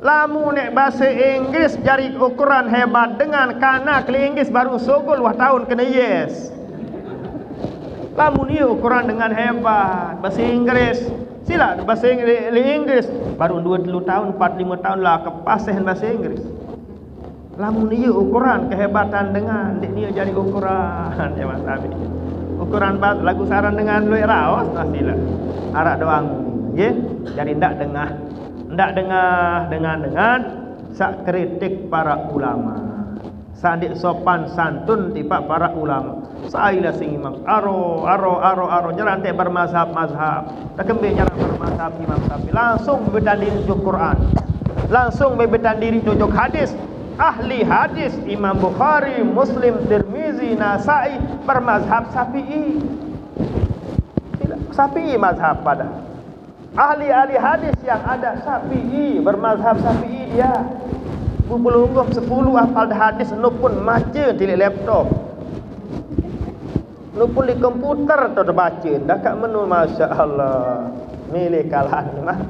Lamu nek bahasa Inggris jari ukuran hebat dengan kana ke Inggris baru sogol wah tahun kena yes. Lamu ni ukuran dengan hebat bahasa Inggris. Sila bahasa Inggris baru 2-3 tahun, 4-5 tahun lah kepasen bahasa Inggris. Lamu ni ukuran kehebatan dengan dik ni jadi ukuran ya Mas Abi. Ukuran lagu saran dengan luar raos lah sila. Arak doang nggih. Jadi ndak dengan sak kritik para ulama, sandik sopan santun tiba para ulama. Saila sing imam aro jalan tak bermazhab tak kembali jalan bermazhab Imam Syafi'i, langsung berbeda diri tujuh Quran, langsung berbeda diri tujuh hadis. Ahli hadis Imam Bukhari, Muslim, Tirmizi, Nasai bermazhab Syafi'i. Syafi'i mazhab pada ahli-ahli hadis yang ada Syafi'i, bermazhab Syafi'i dia. Pelungguh 10 hafal hadis nu pun baca di laptop. Nu pun di komputer tu baca. Dekat menu masya-Allah. Milih kalah mah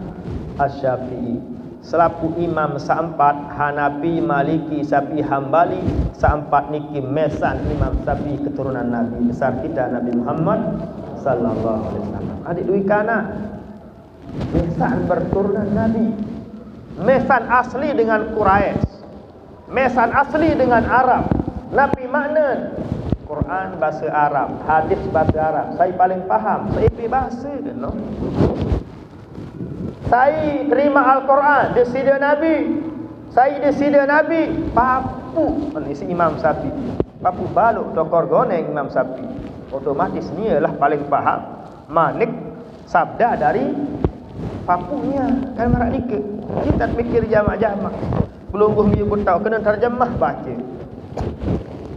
Asy-Syafi'i. Selaku imam seempat Hanafi, Maliki, Syafi'i, Hambali, seempat niki mesan Imam Syafi'i keturunan Nabi besar kita Nabi Muhammad sallallahu alaihi wasallam. Adik dui kana mesan berturunan Nabi, mesan asli dengan Quraisy, mesan asli dengan Arab. Nabi makna Quran bahasa Arab, hadis bahasa Arab. Saya paling faham, saya bahasa kan no? Saya terima Al-Quran di sida Nabi. Saya di sida Nabi papu si Imam Syafi'i. Papu baluk tokor goneng Imam Syafi'i. Otomatis ni ialah paling faham manik sabda dari papunya kan marak nikah. Kita mikir jamak-jamak. Belungguh dia pun tahu kena terjemah baca.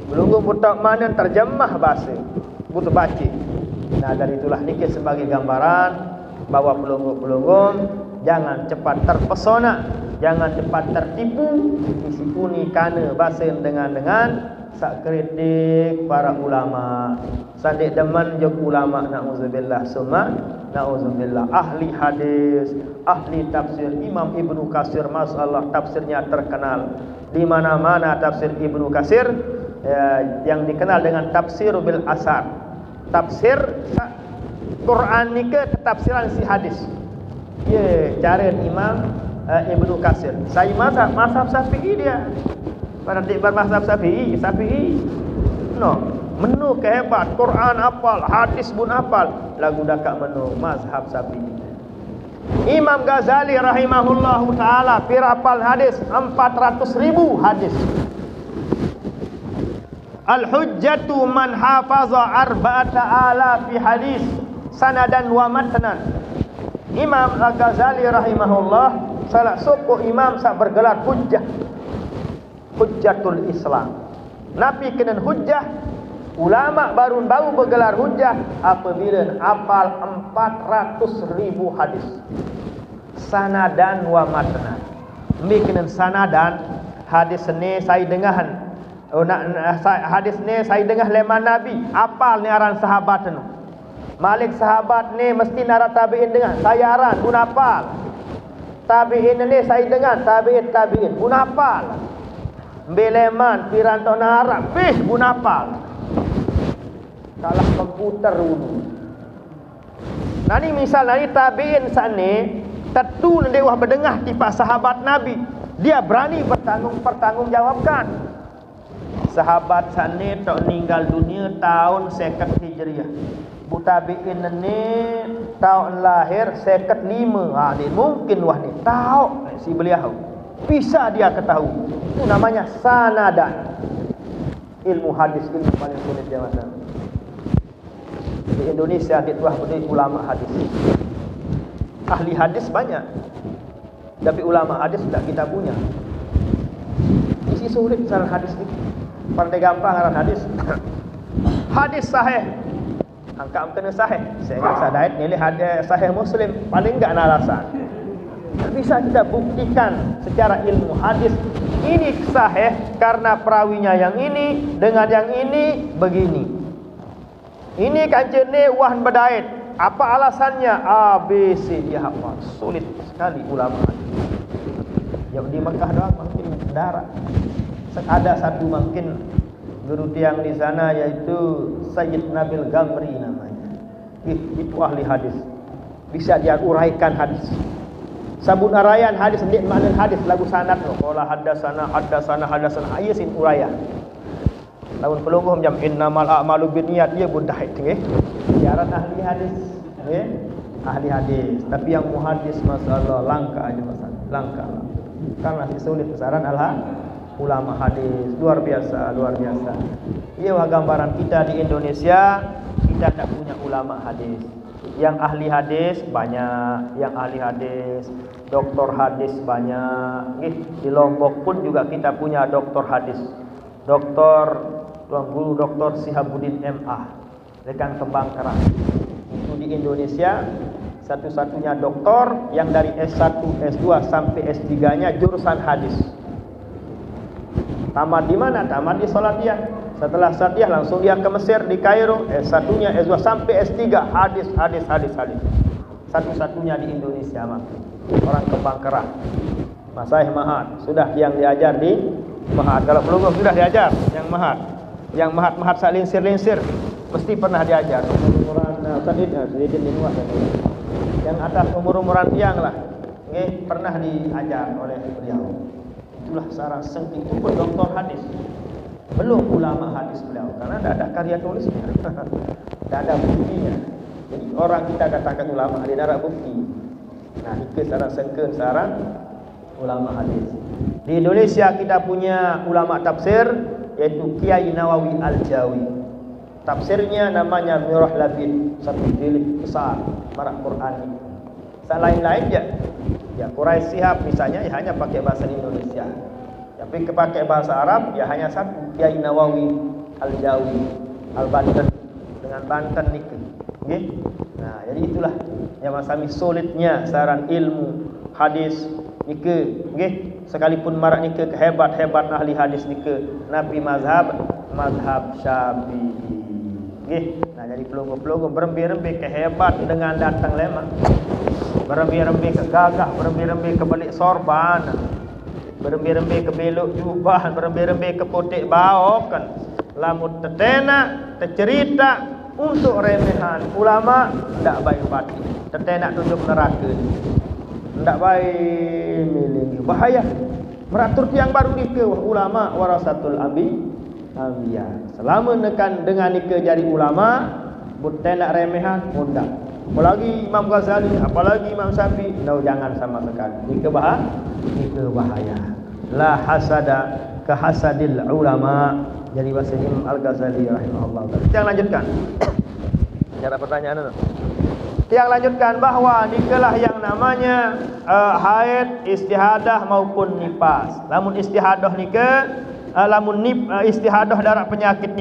Belungguh pun tahu mana terjemah bahasa. Butuh baca. Nah dari itulah nikah sebagai gambaran bahawa pelungguh-pelungguh jangan cepat terpesona, jangan cepat tertipu, disipuni kana bahasa dengan sak kritik para ulama. Sandik deman jog ulama nauzubillah summa nauzubillah. Ahli hadis, ahli tafsir Imam Ibnu Katsir, masyaallah tafsirnya terkenal. Di mana-mana tafsir Ibnu Katsir yang dikenal dengan tafsir bil asar. Tafsir Quran ni ke tafsiran si hadis. Ya, cara Imam Ibnu Katsir. Saya mazhab Syafi'i dia. Pada dik bermazhab Syafi'i. No, menu kehebat, Quran hafal, hadis pun hafal, lagu dekat menu mazhab Syafi'i. Imam Ghazali rahimahullahu taala pirapal hadis 400.000 hadis. Al-hujjatu man hafaza arba'ata alafi hadis sanadan wa matnan. Imam Al-Ghazali rahimahullah salah satu imam sak bergelar hujjah, hujjatul Islam. Nabi kena hujjah, ulama baru bergelar hujjah apabila hafal 400.000 hadis sanadan wa matnan. Mbi kena sanadan hadis ni saya dengahan. Hadis ni saya dengar leman Nabi, hafal ni aran sahabat tu. Malik sahabat ni mesti nara tabi'in dengar. Saya aran pun hafal. Tabi'in ni saya dengar, tabi'in pun hafal. Beleman piranto Arab, pun hafal. Kalah komputer dulu. Nah ni misal ni tabi'in sani tentu nanti wah berdengar tipa sahabat Nabi. Dia berani bertanggungjawabkan. Sahabat sani tok meninggal dunia tahun 50 Hijriah. Bu tabi'in ni tahun lahir 55. Ha ni mungkin wah ni tahu si beliau. Bisa dia ketahui. Itu namanya sanadan. Ilmu hadis ini paling sulit dia masa. Di Indonesia di tuah budi ulama hadis. Ahli hadis banyak, tapi ulama hadis tidak kita punya. Isi sulit saran hadis ini. Pandai gampang saran hadis. Hadis sahih. Angka kena sahih. Saya ingat sadait nilai hadis sahih Muslim paling enggak ada alasan. Tak bisa kita buktikan secara ilmu hadis ini sahih karena perawinya yang ini dengan yang ini begini. Ini kancene wahan badait. Apa alasannya? A, B, C dia hafal. Sulit sekali ulama. Yang di Mekah doang mungkin darah. Ada satu mungkin guru tiang di sana yaitu Sayyid Nabil Gamri namanya. Itu ahli hadis. Bisa dia uraikan hadis. Sabun arayan hadis ndik makna hadis lagu sanad no. Qala haddatsana ayasin uraya. Lawan pelungguh jam innamal a'malu binniyat dia budah itu syarat ahli hadis ahli hadis. Tapi yang muhaddis masalah langka aja masalah langka karena sulit besaran ulama hadis luar biasa. Iya gambaran kita di Indonesia kita tak punya ulama hadis. Yang ahli hadis banyak, yang ahli hadis, doktor hadis banyak. Di Lombok pun juga kita punya doktor hadis. Tuan Guru Dr. Sihabuddin MA rekan Kembang Kerang. Itu di Indonesia satu-satunya doktor yang dari S1, S2 sampai S3-nya jurusan hadis. Tamat di mana? Tamat di Salatiyah. Setelah Salatiyah langsung dia ke Mesir di Kairo, S1-nya, S2 sampai S3 hadis. Satu-satunya di Indonesia orang Kembang Kerang. Masaih Mahat sudah yang diajar di Mahat. Kalau belum sudah diajar yang Mahat. Yang mahat sak linsir mesti pernah diajar. Umuran sedikit di luar. Yang atas umur-umuran tiang lah, pernah diajar oleh beliau. Itulah sarang sengki itu pun doktor hadis. Belum ulama hadis beliau karena tidak ada karya tulisnya. Tidak ada buktinya. Jadi orang kita katakan ulama ada darah bukti. Nah, itu sarang sengke sarang ulama hadis. Di Indonesia kita punya ulama tafsir yaitu Kiai Nawawi Al-Jawi. Tafsirnya namanya Mirah Labid, satu jilid besar marah Qur'ani. Lain-lain ya Quraisy Shihab misalnya hanya pakai bahasa Indonesia. Tapi pakai bahasa Arab ya hanya satu Kiai Nawawi Al-Jawi Al-Banten dengan Banten niku. Nggih. Nah, jadi itulah yang masami sulitnya saran ilmu hadis niku nggih. Sekalipun marak nike kehebat-hebat ahli hadis nike Nabi mazhab Syafi'i. Nggih. Nah, jadi pelunggu-pelunggu berembi-rembi kehebat dengan datang lemah. Berembi-rembi ke gagah, berembi-rembi ke balik sorban. Berembi-rembi ke belok jubah, berembi-rembi ke potek baokan. Lamun tetena, tercerita untuk remehan ulama ndak baik pati. Tetena tunjuk neraka. Ndak baik milih bahaya meratur tiang baru ni ke ulama warasatul anbiya. Selama nekan dengan ni ke jadi ulama bukan nak remehan mudah. Apalagi Imam Ghazali, apalagi Imam Syafi'i, jangan sama sekali. Ni ke bahaya. La hasada ka hasadil ulama. Jadi bahasa Imam Al-Ghazali rahimahullah. Kita lanjutkan. Cara pertanyaan itu. Yang lanjutkan bahwa nikalah yang namanya haid, istihadah maupun nifas. Lamun istihadah istihadah darah penyakit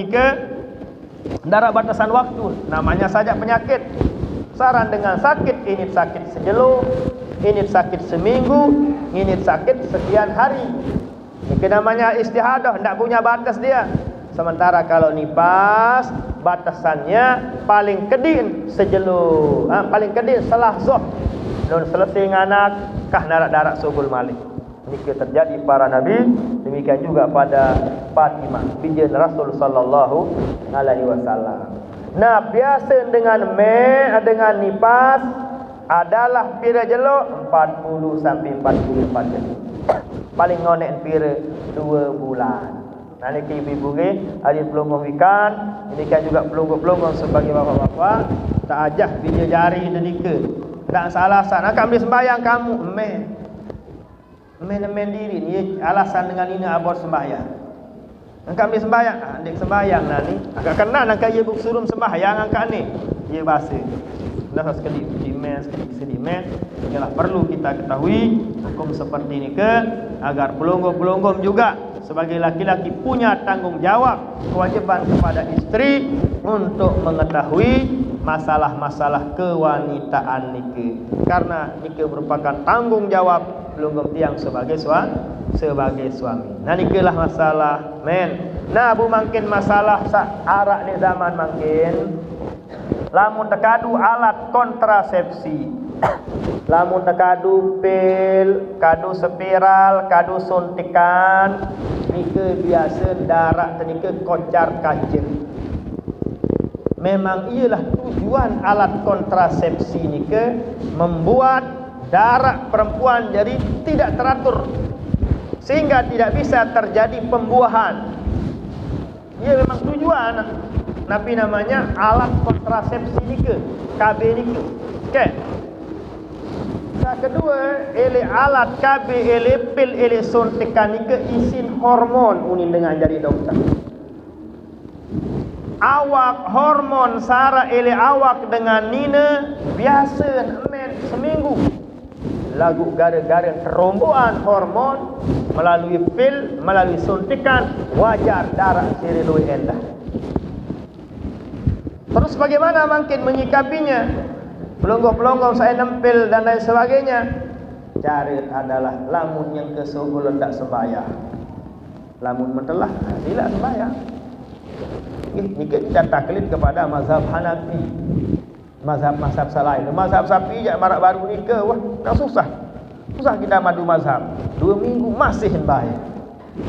darah batasan waktu, namanya saja penyakit. Saran dengan sakit, ini sakit sejelo, ini sakit seminggu, ini sakit sekian hari. Ini namanya istihadah, tidak punya batas dia. Sementara kalau nifas batasannya paling kedin sejelo, paling kedin selah zuh. Dan selesai nganak kah darat subul malik. Ini terjadi para nabi, demikian juga pada Fatimah binti Rasul sallallahu alaihi wasallam. Nah, biasa dengan nifas adalah pira jelo 40 sampai 44 jelo. Paling ngonek pira 2 bulan. Nanti ibu-ibu ada pelunggung ikan, ini kan juga pelunggung sebagai bapak-bapak tak ajak bija jari sedikit. Tak salah sana kami sembahyang kamu men diri ni alasan dengan ini abot sembahyang. Kami sembahyang, adik sembahyang lah ni. Agak kena nak ibu suruh sembahyang angkat ni. Dia bahasa. Dah sekali mes ialah perlu kita ketahui hukum seperti ini agar pelonggom-pelonggom juga sebagai laki-laki punya tanggung jawab kewajiban kepada istri untuk mengetahui masalah-masalah kewanitaan nikah. Karena nikah merupakan tanggung jawab pelonggom tiang sebagai suami. Nah nikahlah masalah men. Nah bu makin masalah arak ni zaman makin lamun tekadu alat kontrasepsi, lamun tekadu pil, kadu spiral, kadu suntikan, nikah biasa darak tenika kocar kacir. Memang ialah tujuan alat kontrasepsi nikah membuat darak perempuan jadi tidak teratur sehingga tidak bisa terjadi pembuahan. Ia memang tujuan. Tapi namanya alat kontrasepsi nikah, KB nikah. Okey. Yang kedua, ele alat KB, ele pil, ele suntikan nikah isin hormon unin dengan jadi dokter. Awak hormon sara ele awak dengan nina biasa men seminggu. Lagu gara-gara teromboan hormon melalui pil, melalui suntikan, wajar darah sireloi endah. Terus bagaimana mungkin menyikapinya? Pelonggong-pelonggong saya nempel dan lain sebagainya. Cara adalah lamun yang kesogol hendak sembahyang. Lamun mentelah sila sembahyang. Jika kita taklid kepada mazhab Hanafi, mazhab selain, mazhab Syafi'i jak marak baru nikah, wah, nak susah kita madu mazhab. 2 minggu masih sembahyang,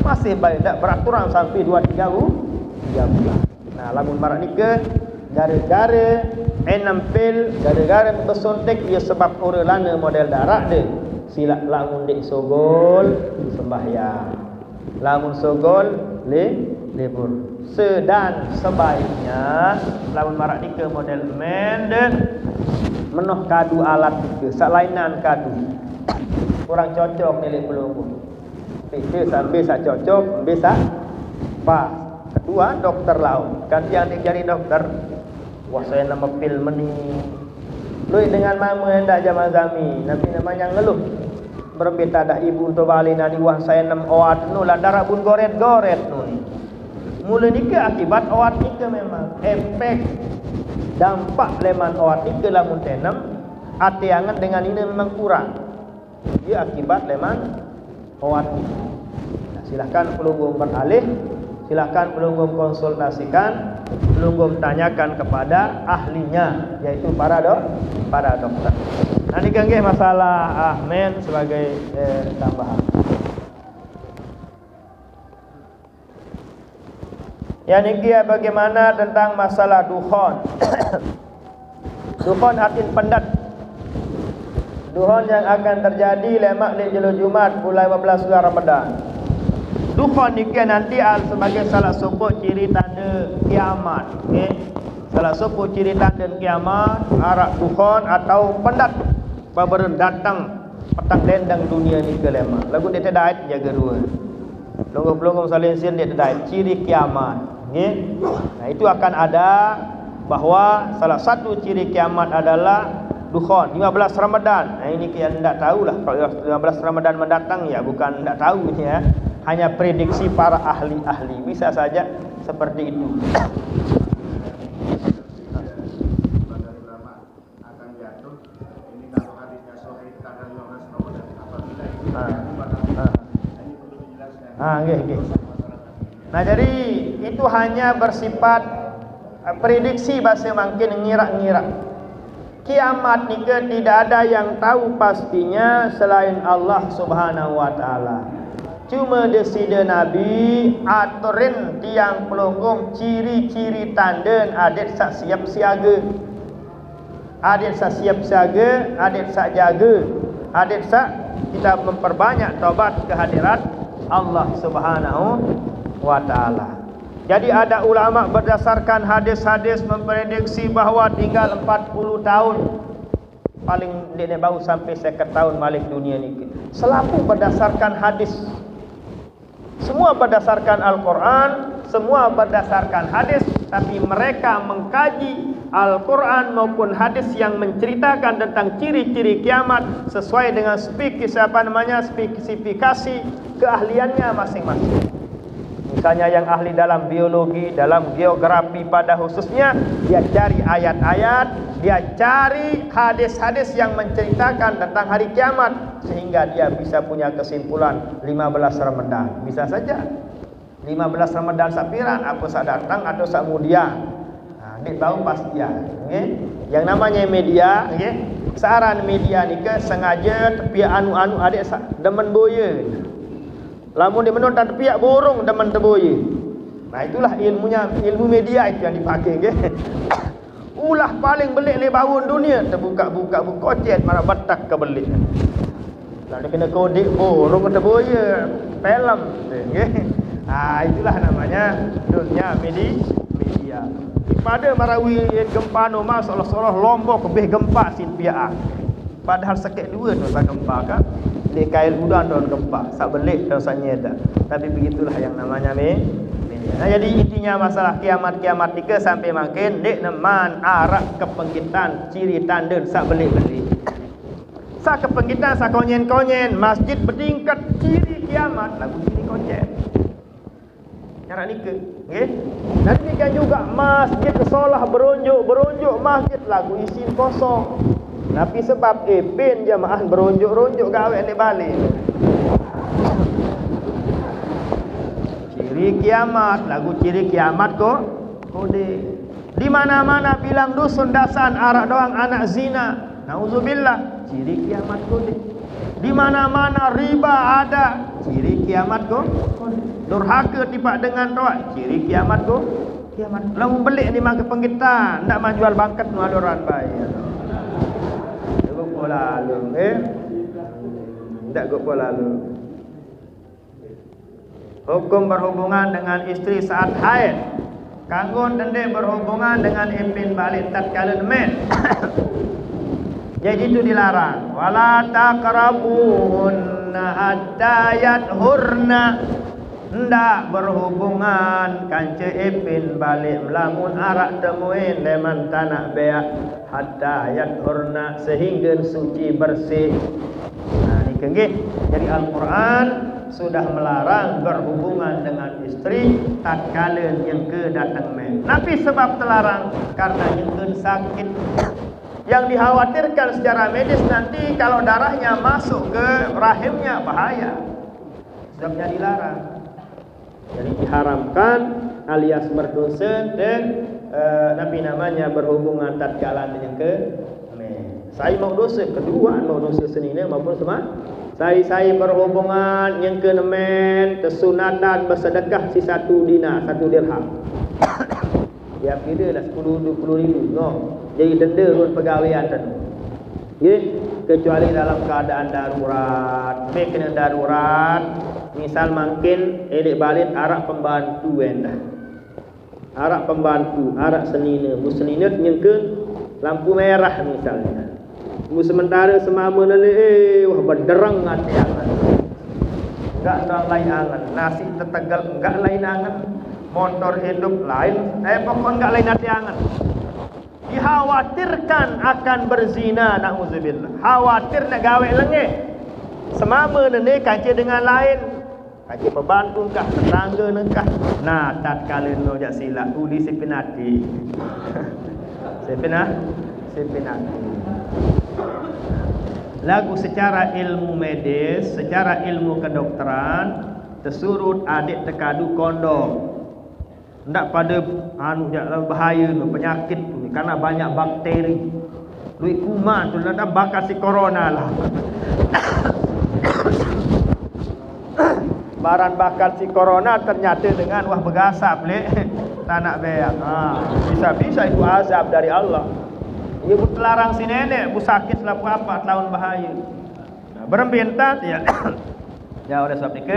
masih baik, tak beraturan sampai 2-3 bulan. Nah, lamun marak nikah, gara-gara enampil, gara-gara bersuntik, ia sebab urelana model darak dia. Sila lamun dek sogol sembahyang, lamun sogol lebur. Sedan sebaiknya lamun marak nikah model men menoh kadu alat nikah salainan kadu kurang cocok nilai pelonggong pikir sampai sak cocok bisa pas. Kedua dokter laut kan yang jadi dokter wah saya nama pil meni lui dengan mama hendak jama zami nanti namanya ngeluh berbeda dah ibu tu balik nadi wah saya nam oat nu lah darah bun goret nu ni. Mula nikah akibat awat nikah memang efek dampak leman awat nikah lamun tenam atiangan dengan ini memang kurang. Dia akibat leman awat nikah. Nah, silakan pelunggum beralih, silakan pelunggum konsultasikan, pelunggum tanyakan kepada ahlinya yaitu para dokter. Nah ini kan masalah men sebagai tambahan. Yang ini bagaimana tentang masalah dukhon. Dukhon artinya pendat. Dukhon yang akan terjadi lemak di jelo Jumat bulan 15 bulan Ramadan. Dukhon ini nanti sebagai salah satu ciri tanda kiamat. Okay? Salah satu ciri tanda kiamat arak dukhon atau pendat. Baru datang petang dendang dunia ni ke lemak. Lagu dia tidak jaga dua. Pelonggong-pelonggong salin sin dia tidak ciri kiamat. Nah itu akan ada bahwa salah satu ciri kiamat adalah dukhon 15 Ramadan. Nah ini kita tidak tahulah kalau 15 Ramadan mendatang ya bukan tidak tahu ya. Hanya prediksi para ahli-ahli bisa saja seperti itu. Nah jadi itu hanya bersifat prediksi bahasa makin ngira-ngira. Kiamat ni ke tidak ada yang tahu pastinya selain Allah Subhanahu wa taala. Cuma desida Nabi aturin tiang pelonggong ciri-ciri tanda adet sak siap siaga. Adet sak siap siaga, adet sak jaga. Adet sak kita memperbanyak taubat kehadirat Allah Subhanahu wa taala. Jadi ada ulama berdasarkan hadis-hadis memprediksi bahawa tinggal 40 tahun paling dia bau sampai 50 tahun balik dunia ni. Selalu berdasarkan hadis. Semua berdasarkan Al-Quran, semua berdasarkan hadis, tapi mereka mengkaji Al-Quran maupun hadis yang menceritakan tentang ciri-ciri kiamat sesuai dengan spesifikasi keahliannya masing-masing. Misalnya yang ahli dalam biologi, dalam geografi pada khususnya, dia cari ayat-ayat, dia cari hadis-hadis yang menceritakan tentang hari kiamat, sehingga dia bisa punya kesimpulan 15 Ramadan. Bisa saja 15 Ramadan sapiran, apa sak datang atau sak mudia. Dik tahu pasti ya. Okay? Yang namanya media, okay? Searan media ni ke sengaja tepiak anu-anu adik demen boya. Lamun dia menonton tepiak burung demen terboya. Nah itulah ilmu media itu yang dipakai, okay? Ulah paling belik le bawun dunia, terbuka-buka kocet marah batak ke belik. Lalu kena kodik burung terboya, film, okay? Itulah namanya dunia media. Pada marawi gempa no mas seolah-olah Lombok lebih gempa sin piaan. Padahal sakit dua tu tak gempa kan. Di kail udan don gempa, sak belik dan sak nyeda. Tapi begitulah yang namanya media. Nah, jadi intinya masalah kiamat-kiamat tika sampai makin dek neman arak kepengkitan ciri tanda sak belik-belik. Sak kepengkitan sak konyen-konyen masjid bertingkat ciri kiamat lagu ciri konyen. Cara nikah, okay? Dan demikian juga masjid solah berunjuk masjid lagu isin kosong. Tapi sebab pin jamaah berunjuk gawe ni balik. Ciri kiamat, lagu ciri kiamat kode. Di mana-mana bilang dusun dasan arak doang anak zina. Nauzubillah, ciri kiamat kode. Di mana-mana riba ada, ciri kiamat kode. Durhaka tipak dengan roak, ciri kiamat kiamat. Lamun belik ni mak penggitan, ndak menjual bangkat nu adoran bayar. Go lalu, ndak go lalu. Hukum berhubungan dengan istri saat haid. Kanggo dende berhubungan dengan impin balik tatkala demen. Jadi itu dilarang. Wala taqrabunna hatta yadhurna. Ndak berhubungan kanca ipin balik melamun arak temuin leman tanah beak hatta yadhurna sehingga suci bersih. Nah ni kenggih. Jadi Al-Quran sudah melarang berhubungan dengan istri tatkala yang ke datang men. Tapi sebab terlarang karena yang ke sakit. Yang dikhawatirkan secara medis nanti kalau darahnya masuk ke rahimnya bahaya. Sebabnya dilarang. Jadi diharamkan alias berdosa dan nabi namanya berhubungan tatkala yang ke saya mau dosa kedua mau dosa senina maupun sama saya berhubungan yang ke nemen tersunatan bersedekah si 1 dinar 1 dirham. Ya kira dah 10-20 ribu no. Jadi denda ruang pegawaian tu. Ya, kecuali dalam keadaan darurat. Kena darurat. Misal makin elik balik arak pembantu dah. Arak pembantu, arak senina. Bu senina nyengkeun lampu merah misalnya. Bu sementara semama nale wah berderang hati angan. Enggak lain angan. Nasi tetegal enggak lain angan. Motor hidup lain. Pokok enggak lain hati angan. Dikhawatirkan akan berzina, na'udzubillah. Khawatir nak gawe lengeh. Semama nene kancik dengan lain. Kancik pembantu kah, tetangga nekah. Nah, tatkala no jak silap uli sipinati. Sipinati. Lagu secara ilmu medis, secara ilmu kedokteran, tersurut adik tekadu kondom. Ndak pada anu bahaya tu penyakit tu karena banyak bakteri. Duit kuman tu ndak bakal si corona lah. Baran bakal si corona ternyata dengan wah bergasap lek tak nak beak. Bisa-bisa itu azab dari Allah. Ia terlarang si nenek bu sakit selaku apa tahun bahaya. Berembintat ya. Ya oleh sebab itu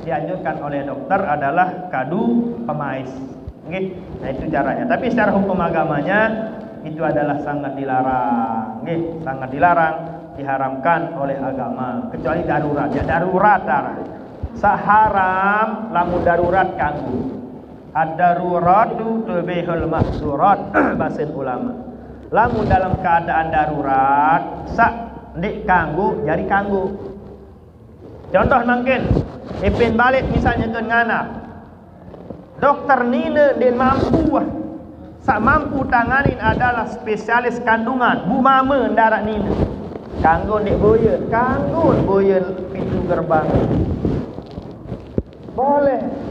dianjurkan oleh dokter adalah kadu pemais. Okay? Nah itu caranya. Tapi secara hukum agamanya itu adalah sangat dilarang. Okay? Sangat dilarang, diharamkan oleh agama. Kecuali darurat. Ya darurat darah. Saharam lamun darurat kanggu. Ad-darurat daruratu tubihul mahzurat bahasa ulama. Lamun dalam keadaan darurat sak ndik kanggo jadi kanggo. Contoh mungkin ipin balik misalnya ke ngana. Dokter nina dia mampu sak mampu tanganin adalah spesialis kandungan bu mama ndarak nina. Kanggo ndik boya, kanggo boya pintu gerbang.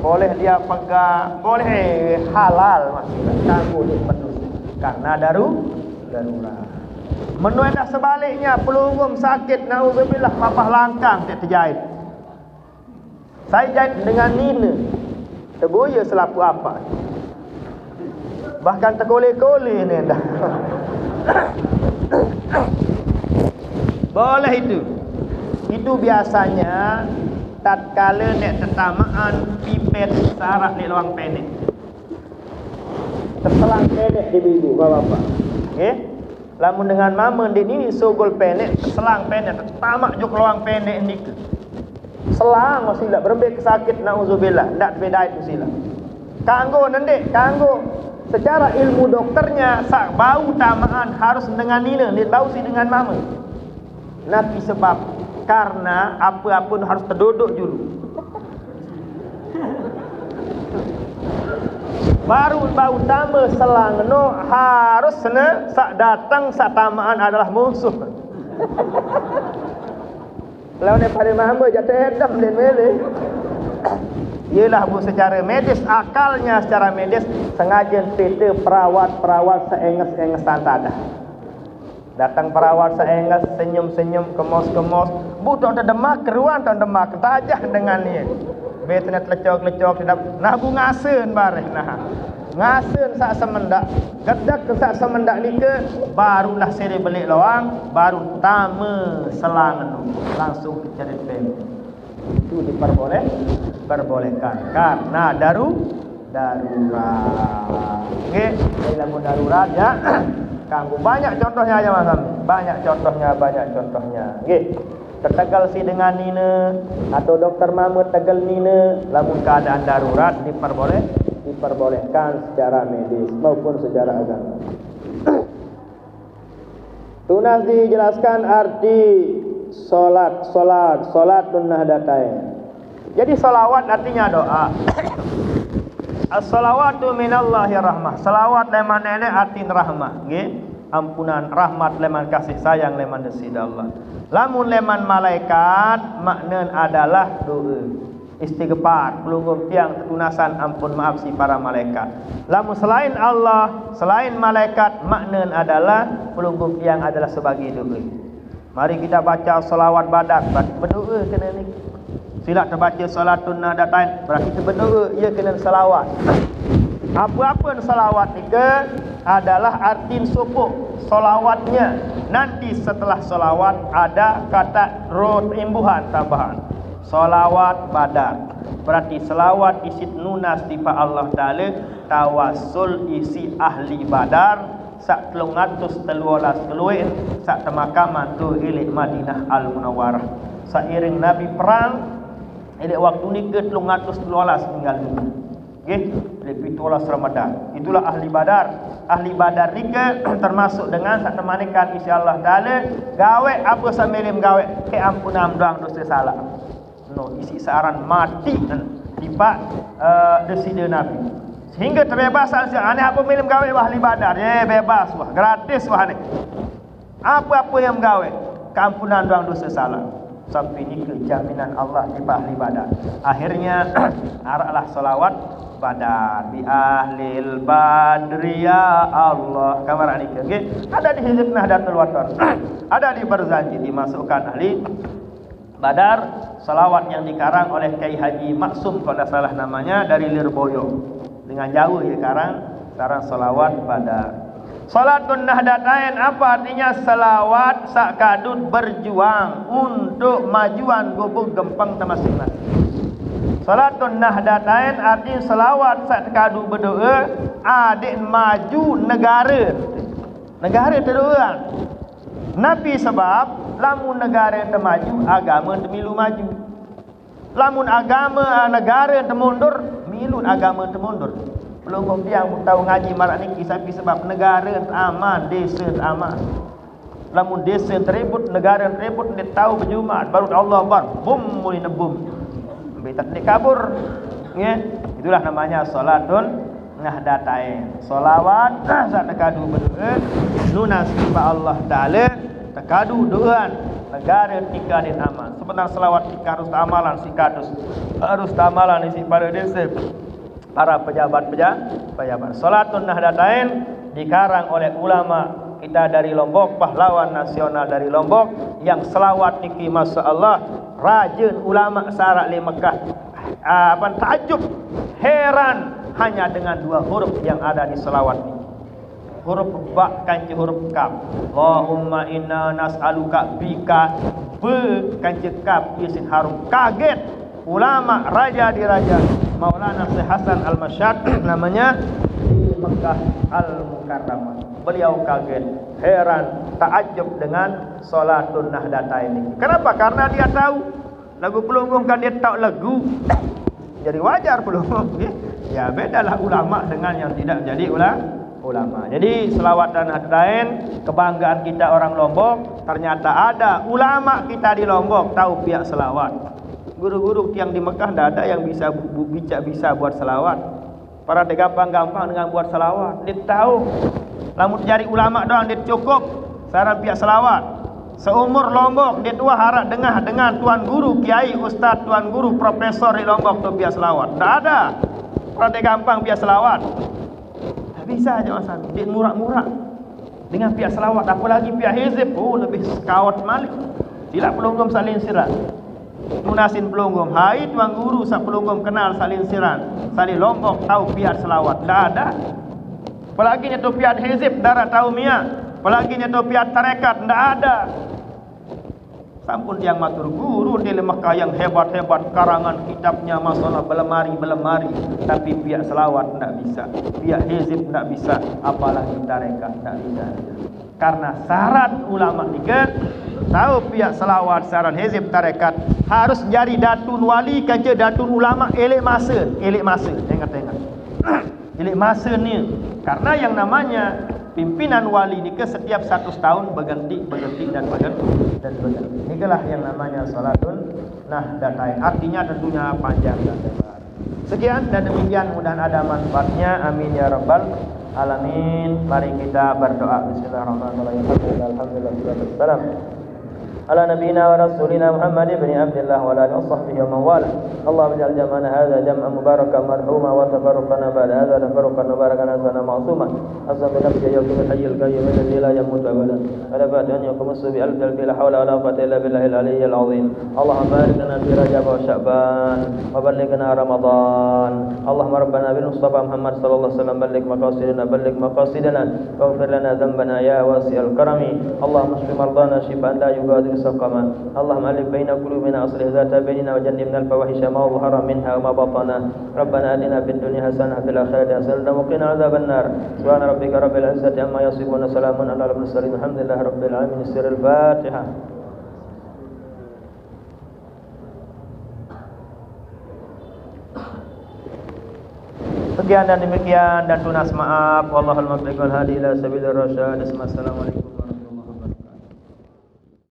Boleh dia pegang, boleh halal maksudnya. Kanggo ndik penuh karena darurat. Menurut sebaliknya pelunggung sakit naudzubillah mapah langkang tak terjahit. Saya jahit dengan nina. Terboya selaku apa? Bahkan terkole-kole ni dah. Boleh itu. Itu biasanya tatkala nek tertamaan pipet sarak di luang pendek. Terselang pendek di ibu bapak-bapak. Okey. Lamun dengan mama di ni sogol pendek, terselang pendek, tertamak juk luang pendek ni. Selang sila berbek sakit nauzubillah, ndak beda itu sila. Kanggo nendek, kanggo secara ilmu dokternya sak bau tamaan harus dengan nina, dia bau si dengan mama. Nabi sebab karena apa-apa harus terduduk dulu. Baru bau tama selang no harus sena sak datang sak tamaan adalah musuh. Kalau ni pada mama jatuh hedam dan mele. Ialah bu secara medis, akalnya secara medis sengaja cerita perawat seenges-enges tantada. Datang perawat seenges senyum-senyum kemos-kemos. Bu tak ada demak keruan tak demak tajah dengan ni. Betnya lecok-lecok tidak. Nah bu ngasen bareh nah. Ngasen sak semendak, gedak ke sak semendak ni ke barulah seri belik loang, baru tama selang langsung ke cerit pen. Itu diperbolehkan karena darurat. Okey, dalam darurat ya. Kanggo banyak contohnya aja Mas Ami. Banyak contohnya. Okey. Tertegal si dengan nina atau dokter mama tegal nina lamun keadaan darurat diperbolehkan secara medis maupun secara agama. Tunas dijelaskan arti salatun nahdatain. Jadi salawat artinya doa. As-salawatu minallahi rahmah. Salawat leman nenek arti rahmah, nggih. Ampunan, rahmat, leman kasih sayang, leman desida Allah. Lamun leman malaikat makna adalah doa. Istighfar, pelunggup tiang ketunasan ampun maaf si para malaikat. Lamun selain Allah, selain malaikat makna adalah pelunggup tiang adalah sebagai doa. Mari kita baca salawat badak, berarti berdoa kena ni. Sila terbaca salatun nadatain, berarti kita berdoa, ia kena salawat. Apa-apa salawat ni ke adalah arti sopok salawatnya. Nanti setelah salawat ada kata imbuhan tambahan. Salawat badak. Berarti salawat isi nunas tipa Allah Ta'ala, tawassul isi ahli badar sak 313 keluin sak temakaman tu ilik Madinah Al-Munawwarah. Sairing Nabi perang ilik waktu ni ke 312 tinggal dunia. Okey, lebih 12 Ramadan. Itulah ahli badar. Ahli badar ni ke termasuk dengan sak temanikan insyaallah Ta'ala gawe apa samilim gawe ke ampunan doang dosa salah. No, isi saran mati tiba desida Nabi. Sehingga terbebas aneh apa milim gawe ahli badar. Bebas wah, gratis wah ni. Apa-apa yang gawe keampunan doang dosa salah. Sampai ni ke jaminan Allah di ahli badar. Akhirnya araklah salawat badar bi ahlil badri ya Allah. Kamar ni ke. Okay? Ada di Hizb Nahdlatul Watan. Ada di Barzanji dimasukkan ahli badar. Salawat yang dikarang oleh Kiai Haji Maksum kalau salah namanya dari Lirboyo. Dengan jauh ya karang salawat badar. Salatun nahdatain apa artinya? Salawat sakadut berjuang untuk majuan gubuk gempang masing-masing. Salatun nahdatain artinya salawat sakadut berdoa adik maju negara. Negara terdoa. Nabi sebab lamun negara termaju, agama termilu maju. Lamun agama negara termundur, milu agama termundur. Pelunggung tiang pun tahu ngaji marak niki tapi sebab negara aman, desa aman. Lamun desa teribut, negara teribut, dia tahu berjumaat baru Allah Akbar, bum muli nebum. Ambil takdik kabur. Ya, itulah namanya salatun nahdatain. Solawat saat tekadu berdoa nunas kepada Allah Ta'ala tekadu doa negara tikanin aman. Sebenarnya selawat harus amalan si kadus harus amalan isi para desa para pejabat. Salatun nahdatain dikarang oleh ulama kita dari Lombok, pahlawan nasional dari Lombok yang selawat niki masya Allah rajin ulama sarak di Mekah. Takjub heran hanya dengan 2 huruf yang ada di selawat ini. Huruf ba kanci huruf kaf. Allahumma inna nas'aluka bika be kanci kaf isin harum. Kaget ulama raja di raja Maulana Syekh Hasan Al-Masyad namanya di Mekah Al-Mukarramah. Beliau kaget, heran, takjub dengan salatun nahdatain ini. Kenapa? Karena dia tahu lagu pelunggung kan dia tahu lagu. Jadi wajar pelunggung. Ya bedalah ulama dengan yang tidak jadi ulama. Jadi selawat dan nahdatain kebanggaan kita orang Lombok. Ternyata ada ulama kita di Lombok tahu pihak selawat. Guru-guru yang di Mekah tidak ada yang bisa buat selawat. Para dia gampang-gampang dengan buat selawat. Dia tahu. Lamun cari ulama doang dia cukup. Sarana pihak selawat. Seumur Lombok dia tua harap dengar dengan tuan guru, kiai, ustaz, tuan guru, profesor di Lombok tu biasa selawat. Tak ada. Orang dia gampang biasa selawat. Tak bisa aja masa dia murah-murah dengan pihak selawat. Apalagi pihak hizib, lebih sekawat malik. Tidak pelunggum salin sirat. Tunasin pelunggum. Hai tuan guru sa pelunggum kenal salin sirat. Salin Lombok tahu pihak selawat. Tak ada. Apalagi tu pihak hizib darah tahu mia. Apalagi tu pihak tarekat tak ada. Sampun yang matur guru di Mekah yang hebat-hebat karangan kitabnya masalah belemari tapi pihak selawat tidak bisa, pihak hizib tidak bisa, apalagi tarekat tidak bisa. Karena syarat ulama tiga tahu pihak selawat, syarat hizib, tarekat harus jadi datun wali kerja datun ulama elek masa ingat elek masa ni. Karena yang namanya pimpinan wali ni ke setiap 100 tahun berganti dan berganti. Inilah yang namanya salatun nahdatain. Artinya tentunya panjang dan lebar. Sekian dan demikian, mudah-mudahan ada manfaatnya. Amin ya rabbal alamin. Mari kita berdoa. Bismillahirrahmanirrahim. Alhamdulillah. على نبينا ورسولنا محمد بن عبد الله وعلى اله وصحبه ومن والاه. اللهم اجعل جمعنا هذا جمعا مباركا مرحوما وتفرقنا بعد هذا تفرقا مباركا حسنا معصوما. اصلا بنفسك يا الحي القيوم الذي لا يموت ابدا ولا بعد ان يقوم بألف لا حول ولا قوه الا بالله العلي العظيم. اللهم بارك لنا في رجب وشعبان وبلغنا رمضان. اللهم ربنا بالمصطفى محمد صلى الله عليه وسلم بلغ مقاصدنا واغفر لنا ذنبنا يا واسع الكرم. اللهم اشف مرضانا شفاء لا يغادر سقما. اللهم الف بين قلوبنا اصلح ذات بيننا وجنبنا الفواحش ما ظهر منها وما بطن. ربنا اتنا في الدنيا حسنه وفي الاخره حسنه وقنا عذاب النار. سبحان ربك رب العزه عما يصفون وسلام على المرسلين الحمد لله رب العالمين. سر الفاتحه. Sekian dan demikian dan tunas maaf. Wallahul muwaffiq wal hadi ila sabilir rasyad. Assalamualaikum.